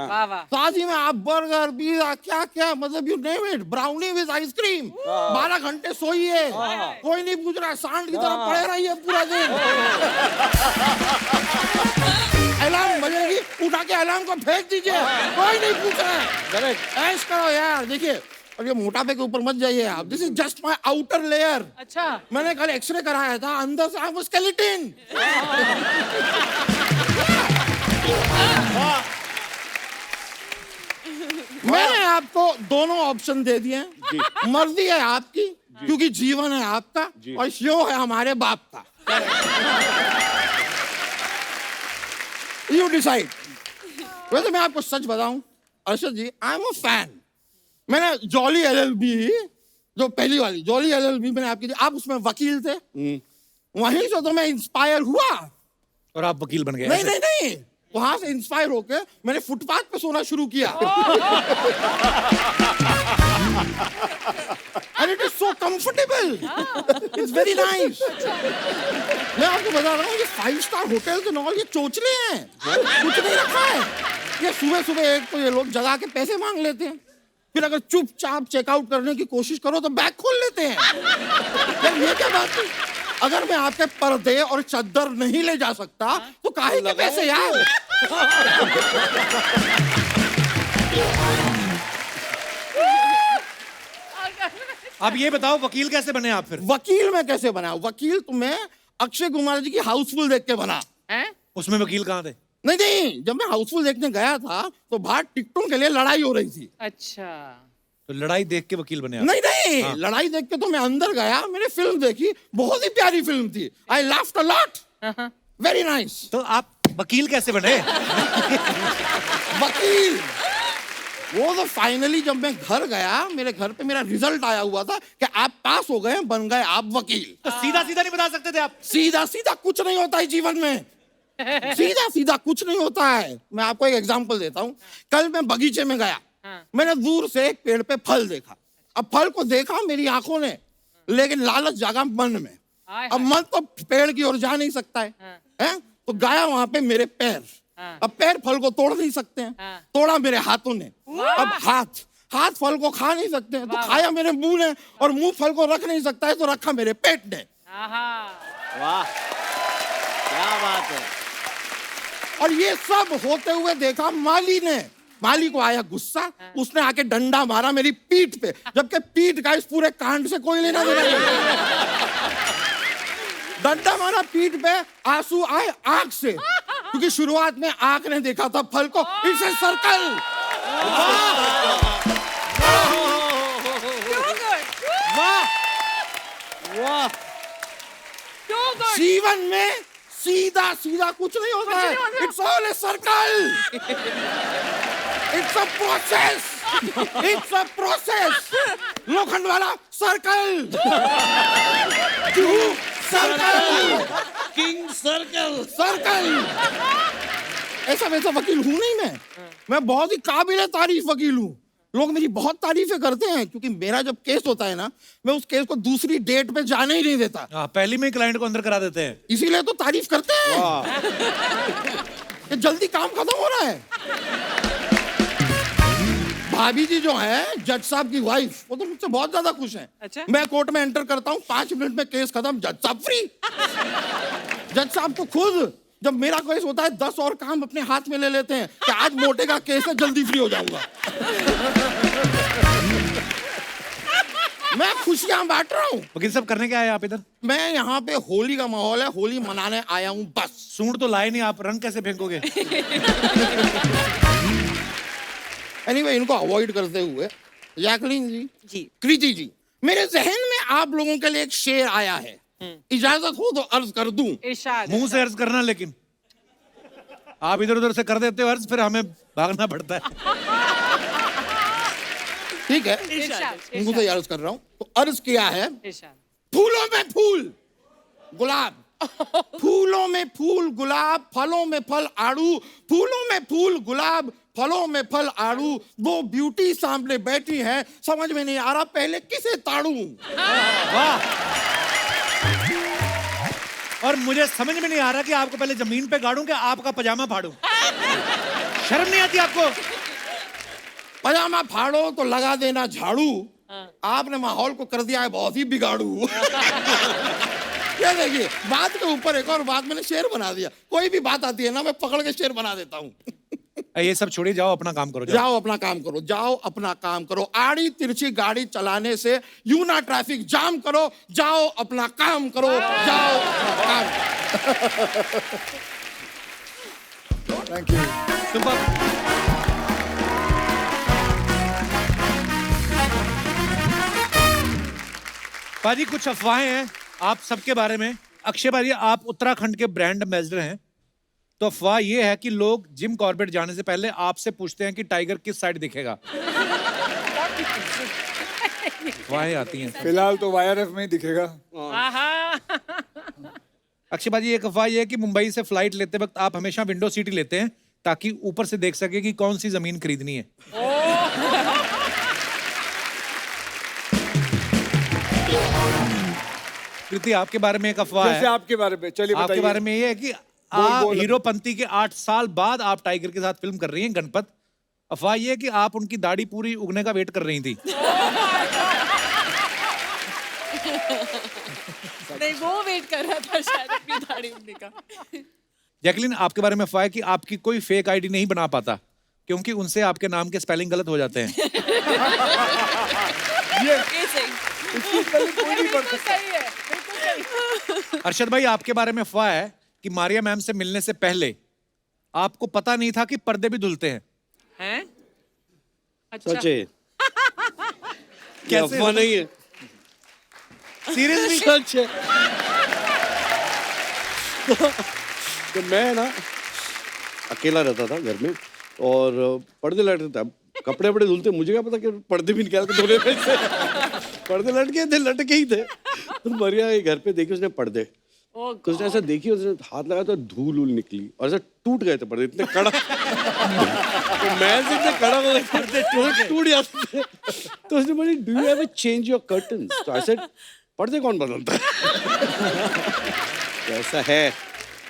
S8: वाह वाह
S9: साथ ही में आप बर्गर, पिज्जा, क्या क्या, मतलब you name it, brownie with ice cream. 12 घंटे सोइए, कोई नहीं पूछ रहा, सांड की तरह पड़े रहिए पूरा दिन। अलार्म बजेगी, उठा के अलार्म को फेंक दीजिए, कोई नहीं पूछ रहा है। ऐश करो यार। देखिए, और ये मोटापे के ऊपर मत जाइए आप। This is just my outer layer.
S8: अच्छा
S9: मैंने कल एक्सरे कराया था, अंदर से आप स्केलेटन। मैंने आपको दोनों ऑप्शन दे दिए हैं। मर्जी है आपकी, क्योंकि जीवन है आपका और शो है हमारे बाप का। You decide. वैसे मैं आपको सच बताऊं अरशद जी, आई एम अ फैन। मैंने जॉली एलएलबी, जो पहली वाली जॉली एलएलबी मैंने आपकी, आप उसमें वकील थे, वहीं से तो मैं इंस्पायर हुआ
S4: और आप वकील बन गए?
S9: नहीं नहीं नहीं, वहां से इंस्पायर होके मैंने फुटपाथ पे सोना शुरू किया। And it is so comfortable. It's very nice. मैं आपको बता रहा हूँ, ये 5 स्टार होटल के नॉल ये चोचले हैं, कुछ नहीं रखा है। ये सुबह सुबह एक तो ये लोग जगा के पैसे मांग लेते हैं, फिर अगर चुपचाप चेकआउट करने की कोशिश करो तो बैग खोल लेते हैं। यार ये क्या बात है? अगर मैं आपके पर्दे और चद्दर नहीं ले जा सकता तो काहे के पैसे यार।
S4: अब ये बताओ वकील कैसे बने आप फिर?
S9: वकील मैं कैसे बना? वकील तो मैं अक्षय कुमार जी की हाउसफुल देख के बना।
S4: उसमें वकील कहाँ थे?
S9: नहीं नहीं, जब मैं हाउसफुल देखने गया था तो बाहर टिकटों के लिए लड़ाई हो रही थी।
S8: अच्छा,
S4: तो लड़ाई देख के वकील बने आप?
S9: नहीं नहीं, लड़ाई देख के तो मैं अंदर गया, मैंने फिल्म देखी, बहुत ही प्यारी फिल्म थी। I laughed a lot, very nice.
S4: तो आप वकील कैसे बने?
S9: वकील वो तो फाइनली जब मैं घर गया, मेरे घर पे मेरा रिजल्ट आया हुआ था कि आप पास हो गए, बन गए आप वकील।
S4: तो सीधा सीधा नहीं बता सकते थे आप?
S9: सीधा सीधा कुछ नहीं होता है जीवन में, सीधा सीधा कुछ नहीं होता है। मैं आपको एक एग्जांपल देता हूँ। कल मैं बगीचे में गया, मैंने दूर से एक पेड़ पे फल देखा। अब फल को देखा मेरी आंखों ने, लेकिन लालच जागा मन में। अब मन तो पेड़ की ओर जा नहीं सकता है? तो गया वहां पे मेरे पैर। अब पैर फल को तोड़ नहीं सकते हैं, तोड़ा मेरे हाथों ने। अब हाथ फल को खा नहीं सकते हैं, तो खाया मेरे मुंह ने, और मुंह फल को रख नहीं सकता है, तो रखा मेरे पेट ने।
S6: वाह, क्या बात है।
S9: और ये सब होते हुए देखा माली ने। माली को आया गुस्सा, उसने आके डंडा मारा मेरी पीठ पे, जबकि पीठ का इस पूरे कांड से कोई लेना देना नहीं। डंडा मारा पीठ पे, आंसू आए आंख से, क्योंकि शुरुआत में आंख ने देखा था फल को। It's a circle.
S6: वाह,
S9: जीवन में सीधा सीधा कुछ नहीं होता है। It's all a circle, it's a process, it's a process. लोखंड वाला circle, circle,
S6: king circle.
S9: Circle. ऐसा वैसा वकील हूं नहीं मैं बहुत ही काबिल तारीफ वकील हूँ। लोग मेरी बहुत तारीफें करते हैं, क्योंकि मेरा जब केस होता है ना, मैं उस केस को दूसरी डेट पे जाने ही नहीं देता।
S4: पहली में ही क्लाइंट को अंदर करा देते हैं,
S9: इसीलिए तो तारीफ करते हैं कि जल्दी काम खत्म हो रहा है। भाभी जी जो है, जज साहब की वाइफ, वो तो मुझसे बहुत ज्यादा खुश हैं।
S8: अच्छा?
S9: मैं कोर्ट में एंटर करता हूँ, 5 मिनट में केस खत्म, जज साहब फ्री। जज साहब तो खुद जब मेरा केस होता है 10 और काम अपने हाथ में ले लेते हैं कि आज मोटे का केस है, जल्दी फ्री हो जाऊंगा। मैं खुशियां बांट रहा हूँ।
S4: वकील साहब करने क्या आए आप इधर?
S9: मैं यहाँ पे होली का माहौल है, होली मनाने आया हूँ बस।
S4: सूंड तो लाए नहीं आप, रंग कैसे फेंकोगे?
S9: एनीवे, इनको अवॉइड करते हुए, जैकलीन जी, कृति जी, मेरे जहन में आप लोगों के लिए एक शेर आया है। इजाजत हो तो अर्ज कर दूं?
S8: इरशाद।
S4: मुंह से अर्ज करना, लेकिन आप इधर उधर से कर देते हो अर्ज, फिर हमें भागना पड़ता है।
S9: ठीक है, मुंह से अर्ज कर रहा हूं। तो अर्ज किया है, फूलों में फूल गुलाब, फूलों में फूल गुलाब, फलों में फल आड़ू, फूलों में फूल गुलाब, फलों में फल आड़ू। दो ब्यूटी सामने बैठी है, समझ में नहीं आ रहा पहले किसे ताड़ू।
S4: वाह। और मुझे समझ में नहीं आ रहा कि आपको पहले जमीन पे गाड़ूं कि आपका पजामा फाड़ूं। शर्म नहीं आती आपको?
S9: पजामा फाड़ो तो लगा देना झाड़ू, आपने माहौल को कर दिया है बहुत ही बिगाड़ू। ये देखिए, बात के ऊपर एक और बात, मैंने शेर बना दिया। कोई भी बात आती है ना, मैं पकड़ के शेर बना देता हूँ।
S4: ये सब छोड़िए, जाओ अपना काम करो।
S9: जाओ अपना काम करो, जाओ अपना काम करो। आड़ी तिरछी गाड़ी चलाने से यूं ना ट्रैफिक जाम करो, जाओ अपना काम करो, जाओ अपना काम।
S2: Thank you.
S4: पाजी, कुछ अफवाहें हैं आप सबके बारे में। अक्षय भाई, आप उत्तराखंड के ब्रांड एम्बेसडर हैं, तो अफवाह ये है कि लोग जिम कॉर्बेट जाने से पहले आपसे पूछते हैं कि टाइगर किस साइड दिखेगा। अफवाहें आती हैं।
S2: फिलहाल तो YRF में ही दिखेगा।
S4: अक्षय भाई, एक अफवाह ये है कि मुंबई से फ्लाइट लेते वक्त आप हमेशा विंडो सीट ही लेते हैं ताकि ऊपर से देख सके कि कौन सी जमीन खरीदनी है। कृति, आपके बारे में एक अफवाह
S2: जैसे
S4: है।
S2: आपके बारे में, चलिए
S4: आपके
S2: बताइए।
S4: बारे में ये है कि
S2: बोल,
S4: आप
S2: बोल।
S4: हीरोपंती के 8 साल बाद आप टाइगर के साथ फिल्म कर रही हैं, गणपत। अफवाह ये है कि आप उनकी दाढ़ी पूरी उगने का वेट कर रही थी।
S3: नहीं, वो वेट कर रहा था शायद अपनी दाढ़ी उड़ने का.
S4: जैकलिन, आपके बारे में अफवाह है कि आपकी कोई फेक आईडी नहीं बना पाता क्योंकि उनसे आपके नाम के स्पेलिंग गलत हो जाते हैं.
S2: ये
S7: ये सही.
S2: इसकी spelling कोई नहीं पढ़ सकता.
S3: सही है, बिल्कुल सही.
S4: अरशद भाई, आपके बारे में अफवाह है कि मारिया मैम से मिलने से पहले आपको पता नहीं था कि पर्दे भी धुलते हैं.
S8: हैं?
S1: सच है,
S4: कैसे?
S1: अफवाह नहीं है,
S4: सीरियसली?
S1: सच है. तो मैं ना अकेला रहता था घर में और पर्दे लटके थे. अब कपड़े बड़े धुलते, मुझे क्या पता कि पर्दे भी निकाल के धोने में से पर्दे लटके थे, लटके ही थे. तो मरिया के घर पे देखी उसने पर्दे, तो उसने ऐसा देखी, उसने हाथ लगाया तो धूल उल निकली और ऐसा टूट गए थे पर्दे, इतने कड़क. तो मैं से इतने कड़क हो गए पर्दे, टूट जाते थे. तो उसने बोली, do you have change your curtains? तो आई सेड, पर्दे कौन बदलता है? ऐसा है.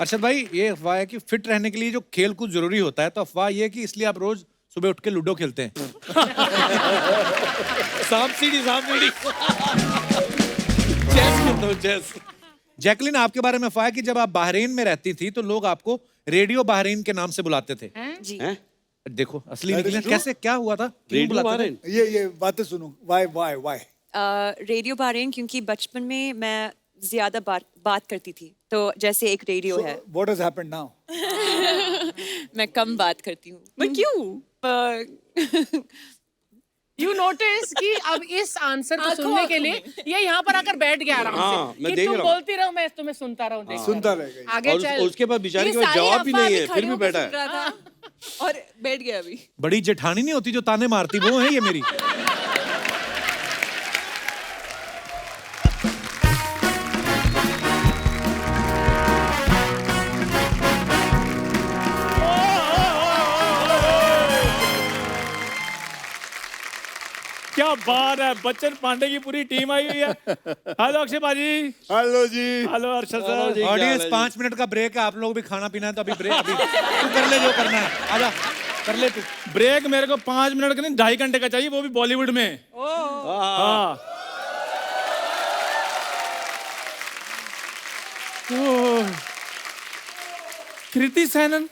S4: अरशद भाई, ये अफवाह है कि फिट रहने के लिए जो खेल कूद जरूरी होता है, तो अफवाह ये है कि इसलिए आप रोज सुबह उठ के लूडो खेलते हैं.
S1: सांप सीढ़ी चेस खेलता हूँ, चेस.
S4: जैकलिन, आपके बारे में अफवाह है कि जब आप बहरीन में रहती थी तो लोग आपको रेडियो बहरीन के नाम से बुलाते थे.
S7: जी.
S1: हैं?
S4: देखो, असली
S2: That is
S4: निकले.
S2: true.
S4: कैसे, क्या हुआ था? क्यों
S1: रेडियो
S4: बुलाते थे?
S1: बहरीन?
S2: ये बातें सुनो. Why?
S7: रेडियो बहरीन क्योंकि बचपन में मैं ज्यादा बात करती थी, तो जैसे एक रेडियो है.
S2: What has happened now?
S7: मैं कम बात करती हूँ.
S3: But क्यों?
S8: यू नोटिस कि अब इस आंसर को
S3: आंखों
S8: सुनने के लिए ये यहाँ पर आकर बैठ गया आराम
S1: हाँ,
S8: से
S1: मैं
S8: कि
S1: देख
S8: तुम
S1: रहा हूँ.
S8: बोलती रहो, मैं तुम्हें सुनता रहूं. देखते
S2: सुनता
S8: रहो.
S2: रहेगा.
S8: आगे
S1: और
S8: चल.
S1: उसके बाद बेचारे
S3: ये
S1: के पास
S3: सारी
S1: जवाब ही
S3: अफवाह
S1: नहीं
S3: भी
S1: है, फिर
S3: खड़ी
S1: भी
S3: होकर
S1: बैठा है.
S3: सुन रहा था और बैठ गया अभी.
S4: बड़ी जेठानी नहीं होती जो ताने मारती, वो है ये मेरी.
S10: क्या बात है, बच्चन पांडे की पूरी टीम आई हुई है. हेलो अक्षय भाजी.
S2: हेलो जी.
S10: Hello Arshad
S1: hello
S10: sir.
S1: जी.
S4: ऑडियंस,
S1: क्या
S4: 5 मिनट का ब्रेक है. आप लोग भी खाना पीना है तो अभी ब्रेक, अभी तू कर ले जो करना है. आजा, कर ले तू.
S10: ब्रेक मेरे को 5 मिनट का नहीं, 2.5 घंटे का चाहिए, वो भी बॉलीवुड में. हाँ. ओह. कृति सेनन,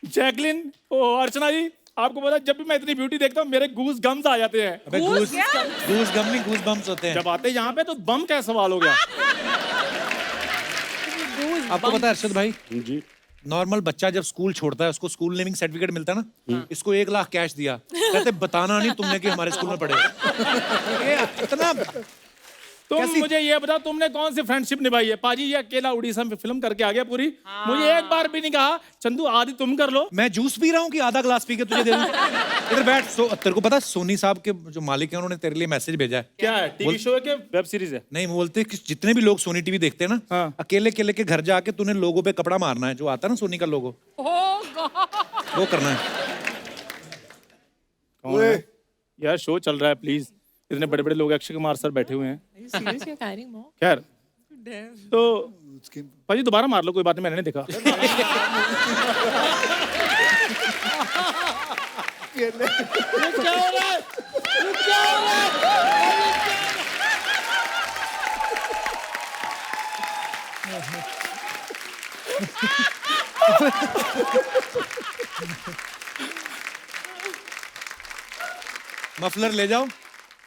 S10: जैकलिन, ओ अर्चना जी, आपको पता है, जब भी मैं इतनी ब्यूटी देखता हूँ मेरे गूज गम्स आ जाते हैं.
S4: अबे गूस गम नहीं, गूस बम्स होते हैं.
S10: जब आते हैं यहाँ पे तो बम क्या सवाल हो गया.
S4: आपको पता है अरशद भाई,
S1: जी.
S4: नॉर्मल बच्चा जब स्कूल छोड़ता है उसको स्कूल नेमिंग सर्टिफिकेट मिलता है ना, इसको 1 लाख कैश दिया, कहते बताना नहीं तुमने कि हमारे स्कूल में पढ़े. ये इतना.
S10: तुम मुझे ये बताओ, तुमने कौन सी फ्रेंडशिप निभाई है? पाजी ये अकेला उड़ीसा में फिल्म करके आ गया पूरी. मुझे एक बार भी नहीं कहा चंदू आदि तुम कर लो.
S4: मैं जूस पी रहा हूँ कि आधा ग्लास पी के तुझे दे दूं? इधर बैठ. तेरे को पता है सोनी साहब के जो मालिक हैं उन्होंने तेरे लिए मैसेज भेजा है.
S10: क्या है, टीवी शो है कि वेब सीरीज है?
S4: नहीं, वो बोलते हैं कि जितने भी लोग सोनी टीवी देखते हैं ना,
S10: हाँ.
S4: अकेले अकेले के घर जाके तूने लोगों पे कपड़ा मारना है, जो आता है ना सोनी का लोगो, वो करना है.
S10: कौन है? यार शो चल रहा है, प्लीज. इतने बड़े बड़े लोग, अक्षय कुमार सर बैठे हुए हैं.
S3: Serious, you're carrying more?
S10: खैर, तो पाजी दोबारा मार लो, कोई बात नहीं, मैंने नहीं देखा.
S4: मफलर ले जाओ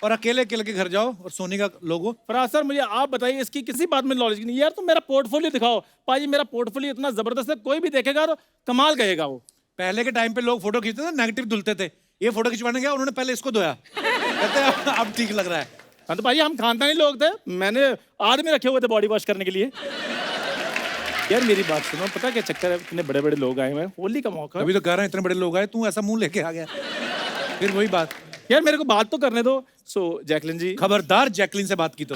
S4: और अकेले अकेले के घर जाओ और सोनी का लोगो.
S10: फराज सर मुझे आप बताइए, इसकी किसी बात में नॉलेज नहीं. यार तुम मेरा पोर्टफोलियो दिखाओ. पाजी मेरा पोर्टफोलियो इतना जबरदस्त है, कोई भी देखेगा तो कमाल कहेगा. वो
S4: पहले के टाइम पे लोग फोटो खींचते थे, नेगेटिव धुलते थे. ये फोटो खिंचवाने गया, उन्होंने पहले इसको धोया, कहते हैं अब ठीक लग रहा है.
S10: हाँ तो भाई हम खानदानी लोग थे, मैंने आदमी रखे हुए थे बॉडी वॉश करने के लिए. यार मेरी बात सुनो, पता क्या चक्कर है, इतने बड़े बड़े लोग आए हुए हैं, होली का मौका.
S4: अभी तो कह रहे हैं इतने बड़े लोग आए, तू ऐसा मुंह लेके आ गया. फिर वही बात.
S10: यार मेरे को बात तो करने दो. सो जैकलिन जी,
S4: खबरदार जैकलिन से बात की तो.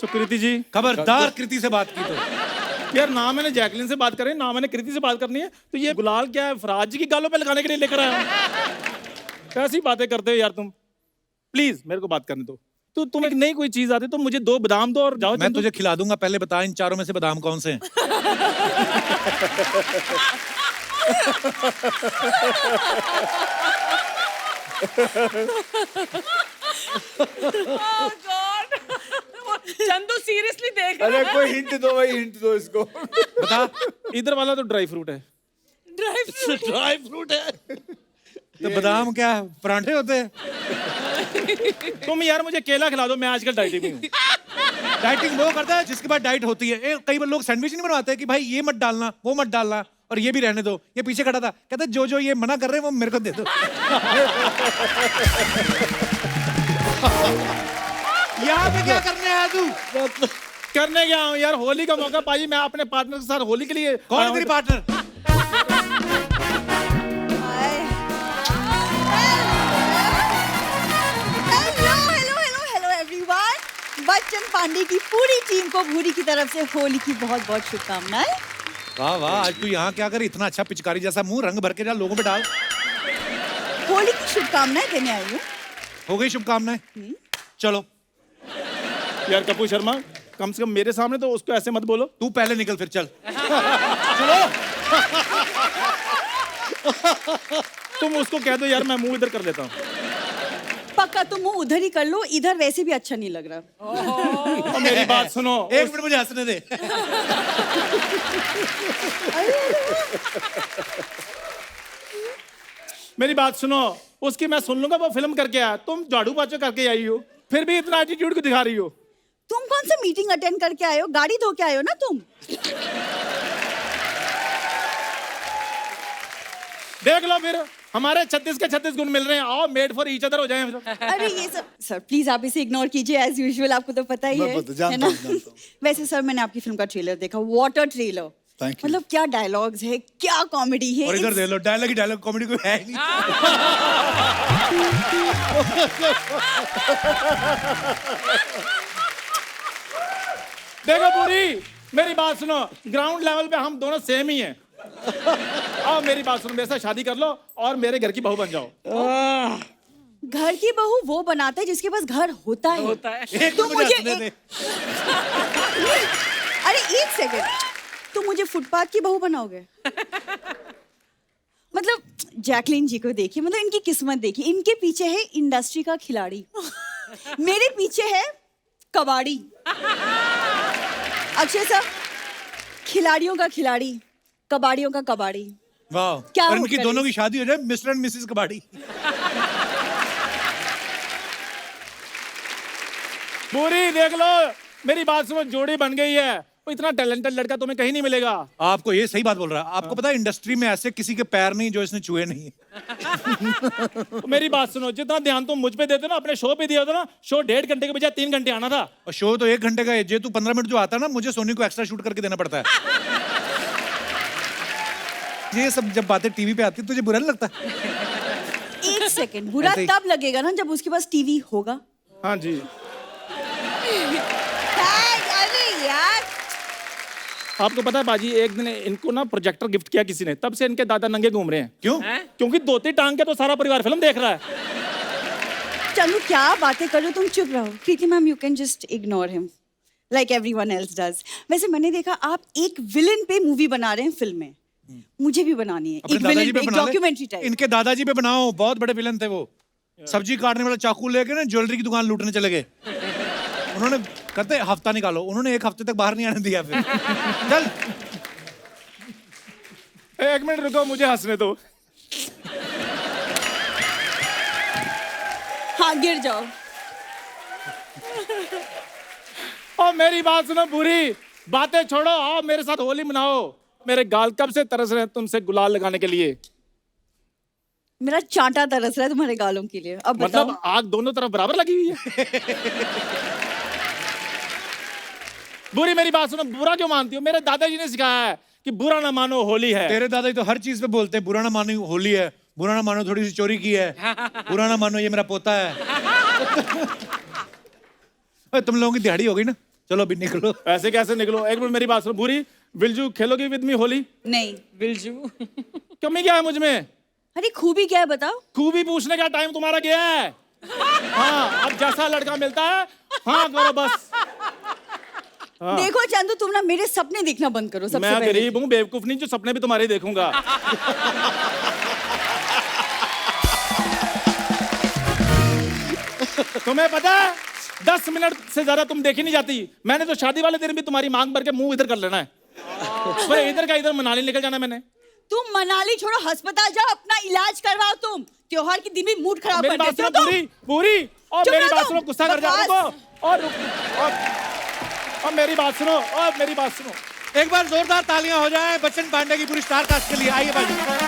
S10: कृति जी,
S4: खबरदार कृति से बात की तो.
S10: यार ना मैंने जैकलिन से बात करी, ना मैंने कृति से बात करनी है, तो ये गुलाल क्या है, फराज जी की गालों पे लगाने के लिए लेकर आया हूं. कैसी बातें करते हो यार तुम. प्लीज मेरे को बात करने दो. तो तुम एक नई कोई चीज आती तो मुझे 2 बादाम दो और जाओ.
S4: मैं तुझे खिला दूंगा, पहले बता इन चारों में से बादाम कौन से हैं.
S8: Oh God. चंदू सीरियसली देख रहा
S2: अरे
S8: है.
S2: कोई हिंट दो भाई, हिंट दो इसको.
S10: बता, इधर वाला तो ड्राई फ्रूट है.
S1: ड्राई फ्रूट है.
S4: तो बादाम क्या परांठे होते हैं?
S10: तुम यार मुझे केला खिला दो, मैं आजकल डाइटिंग में हूँ.
S4: डाइटिंग वो करता है जिसके बाद डाइट होती है. कई बार लोग सैंडविच नहीं बनवाते कि भाई ये मत डालना, वो मत डालना, और ये भी रहने दो. ये पीछे खड़ा था, कहता जो जो ये मना कर रहे हैं वो मेरे को दे दो. यहाँ पे क्या करने आया तू?
S10: करने गया हूँ यार, होली का मौका पाई, मैं अपने पार्टनर के साथ होली के लिए.
S4: कौन है तेरी partner?
S11: Hello everyone. Bachchan Pandey की पूरी टीम को भूरी की तरफ से होली की बहुत बहुत शुभकामनाएं.
S4: वाह वाह, आज तू यहाँ क्या कर, इतना अच्छा पिचकारी जैसा मुंह रंग भर के जा, लोगों पे डाल.
S11: होली की शुभकामनाएं देने आई हूँ.
S4: हो गई शुभकामनाएं. चलो
S10: यार कपूर शर्मा, कम से कम मेरे सामने तो उसको ऐसे मत बोलो.
S4: तू पहले निकल फिर चल.
S10: तुम उसको कह दो यार, मैं मुंह इधर कर लेता हूँ.
S11: पक्का तुम मुंह उधर ही कर लो, इधर वैसे भी अच्छा नहीं लग रहा.
S10: और मेरी बात सुनो.
S4: एक मिनट मुझे हंसने दे.
S10: मेरी बात सुनो, उसकी मैं सुन लूंगा, वो फिल्म करके आया, तुम झाड़ू पोछा करके आई हो, फिर भी इतना एटीट्यूड क्यों दिखा रही हो?
S11: तुम कौन सा मीटिंग अटेंड करके आए हो? गाड़ी धो के आए हो ना तुम.
S10: देख लो फिर, हमारे 36 के 36 गुण मिल रहे हैं. आओ मेड फॉर ईच अदर हो जाएं फिर.
S11: अरे ये सब सर प्लीज आप इसे इग्नोर कीजिए एज यूजुअल, आपको तो पता ही
S2: मैं
S11: है.
S2: पता, जानता
S11: है
S2: हूँ, जानता हूँ.
S11: वैसे सर मैंने आपकी फिल्म का ट्रेलर देखा, वाटर ट्रेलर.
S2: Thank you.
S11: मतलब क्या डायलॉग्स है, क्या कॉमेडी है.
S4: और इधर दे लो, डायलॉग ही डायलॉग, कॉमेडी कोई है ही नहीं.
S10: देखो पूरी, मेरी बात सुनो, ग्राउंड लेवल पे हम दोनों सेम ही हैं. आओ मेरी बात सुनो, मेरे साथ शादी कर लो और मेरे घर की बहू बन जाओ.
S11: घर की बहू वो बनाता है जिसके पास घर होता है.
S4: एक
S11: तो
S4: मिनट मुझे
S11: मुझे
S4: हंसने दे.
S11: अरे एक सेकंड, तुम मुझे फुटपाथ की बहू बनाओगे? मतलब जैकलीन जी को देखिए, मतलब इनकी किस्मत देखिए, इनके पीछे है इंडस्ट्री का खिलाड़ी, मेरे पीछे है कबाड़ी. अक्षय सर, खिलाड़ियों का खिलाड़ी, कबाड़ियों का कबाड़ी.
S4: वाह,
S11: क्या
S4: और
S11: हो
S4: इनकी
S11: करे?
S4: दोनों की शादी हो जाए, मिस्टर एंड मिसेस कबाड़ी.
S10: पूरी देख लो, मेरी बात सुनो, जोड़ी बन गई है. वो इतना टैलेंटेड लड़का तुम्हें कहीं नहीं मिलेगा.
S4: आपको ये सही बात बोल रहा है. आपको पता है इंडस्ट्री में ऐसे किसी के पैर नहीं जो इसने छुए नहीं.
S10: तो मेरी बात सुनो, जितना ध्यान तुम मुझ पे देते हो ना, अपने शो पे दिया होता ना, शो 1.5 घंटे के बजाय 3 घंटे आना था.
S4: और शो तो 1 घंटे का है, जे तू 15 मिनट जो आता है ना, मुझे सोनी को एक्स्ट्रा शूट करके देना पड़ता है. ये सब जब बातें टीवी पे आती है तुझे बुरा नहीं लगता?
S11: एक सेकंड, बुरा
S4: ऐसे ही।
S11: तब लगेगा ना जब उसके पास टीवी होगा.
S10: हाँ जी.
S11: अरे यार,
S10: आपको पता है बाजी, एक दिन इनको ना प्रोजेक्टर गिफ्ट किया किसी ने, तब से इनके दादा नंगे घूम रहे हैं.
S4: क्यों?
S10: क्योंकि धोती टांग के तो सारा परिवार फिल्म देख रहा है.
S11: चलो क्या बातें कर रहे हो तुम, चुप रहो. Preeti ma'am, you can just ignore him like everyone else does. वैसे मैंने देखा आप एक विलन पे मूवी बना रहे हैं फिल्म में. मुझे भी बनानी है
S4: अपने
S11: एक
S4: दादाजी
S11: विलन
S4: पे
S11: पे,
S4: बना ले.
S11: Documentary type.
S4: इनके दादाजी पे बनाओ, बहुत बड़े विलन थे वो. सब्जी काटने वाला चाकू लेके ना ज्वेलरी की दुकान लूटने चले गए. उन्होंने कहते हफ्ता निकालो, उन्होंने 1 हफ्ते तक बाहर नहीं आने दिया. फिर चल.
S10: एक मिनट रुको, मुझे हंसने दो.
S11: हाँ गिर जाओ.
S10: और मेरी बात सुनो पूरी, बातें छोड़ो, आओ मेरे साथ होली मनाओ. मेरे गाल कब से तरस रहे हैं तुमसे गुलाल लगाने के लिए.
S11: मेरा चांटा तरस रहा है तुम्हारे गालों के लिए. अब बताओ.
S10: मतलब आग दोनों तरफ बराबर लगी हुई है. बुरी, मेरी बात सुनो, बुरा क्यों मानती हो? मेरे दादाजी ने सिखाया है कि बुरा ना मानो होली है.
S4: तेरे दादाजी तो हर चीज पे बोलते हैं, बुरा ना मानो होली है, बुरा ना मानो थोड़ी सी चोरी की है, बुरा ना मानो ये मेरा पोता है. अरे तुम लोगों की दिहाड़ी हो गई ना, चलो अभी निकलो.
S10: ऐसे कैसे निकलो? एक मिनट मेरी बात सुनो बुरी, विलजू खेलोगी विद मी होली?
S11: नहीं.
S8: बिलजू.
S10: कमी क्या है मुझ में?
S11: अरे खूबी क्या है बताओ.
S10: खूबी पूछने का टाइम तुम्हारा गया है. हाँ, अब जैसा लड़का मिलता है हाँ करो बस.
S11: देखो चंदू, तुम ना मेरे सपने देखना बंद करो सबसे
S10: मैं
S11: पहले.
S10: गरीब हूँ, बेवकूफ नहीं जो सपने भी तुम्हारे देखूंगा. तुम्हें पता है 10 मिनट से ज्यादा तुम देखी नहीं जाती। मैंने तो शादी वाले दिन भी तुम्हारी मांग भर के मुंह इधर कर लेना है। पर इधर का इधर मनाली निकल जाना मैंने।
S11: तुम मनाली छोड़ो, अस्पताल जाओ, अपना इलाज करवाओ। तुम त्योहार के दिन भी मूड खराब
S10: मेरी
S11: कर
S10: बात
S11: देते हो
S10: सुनो
S11: तुम।
S10: पूरी पूरी, और
S11: चुप
S10: मेरी
S11: रहो
S10: बात
S11: तुम।
S10: सुनो, गुस्सा कर जा
S11: बकवास।
S10: रुको, और मेरी बात सुनो, और मेरी बात सुनो।
S12: एक बार जोरदार तालियां हो जाए बच्चन पांडे की पूरी स्टार कास्ट के लिए। आइए भाई।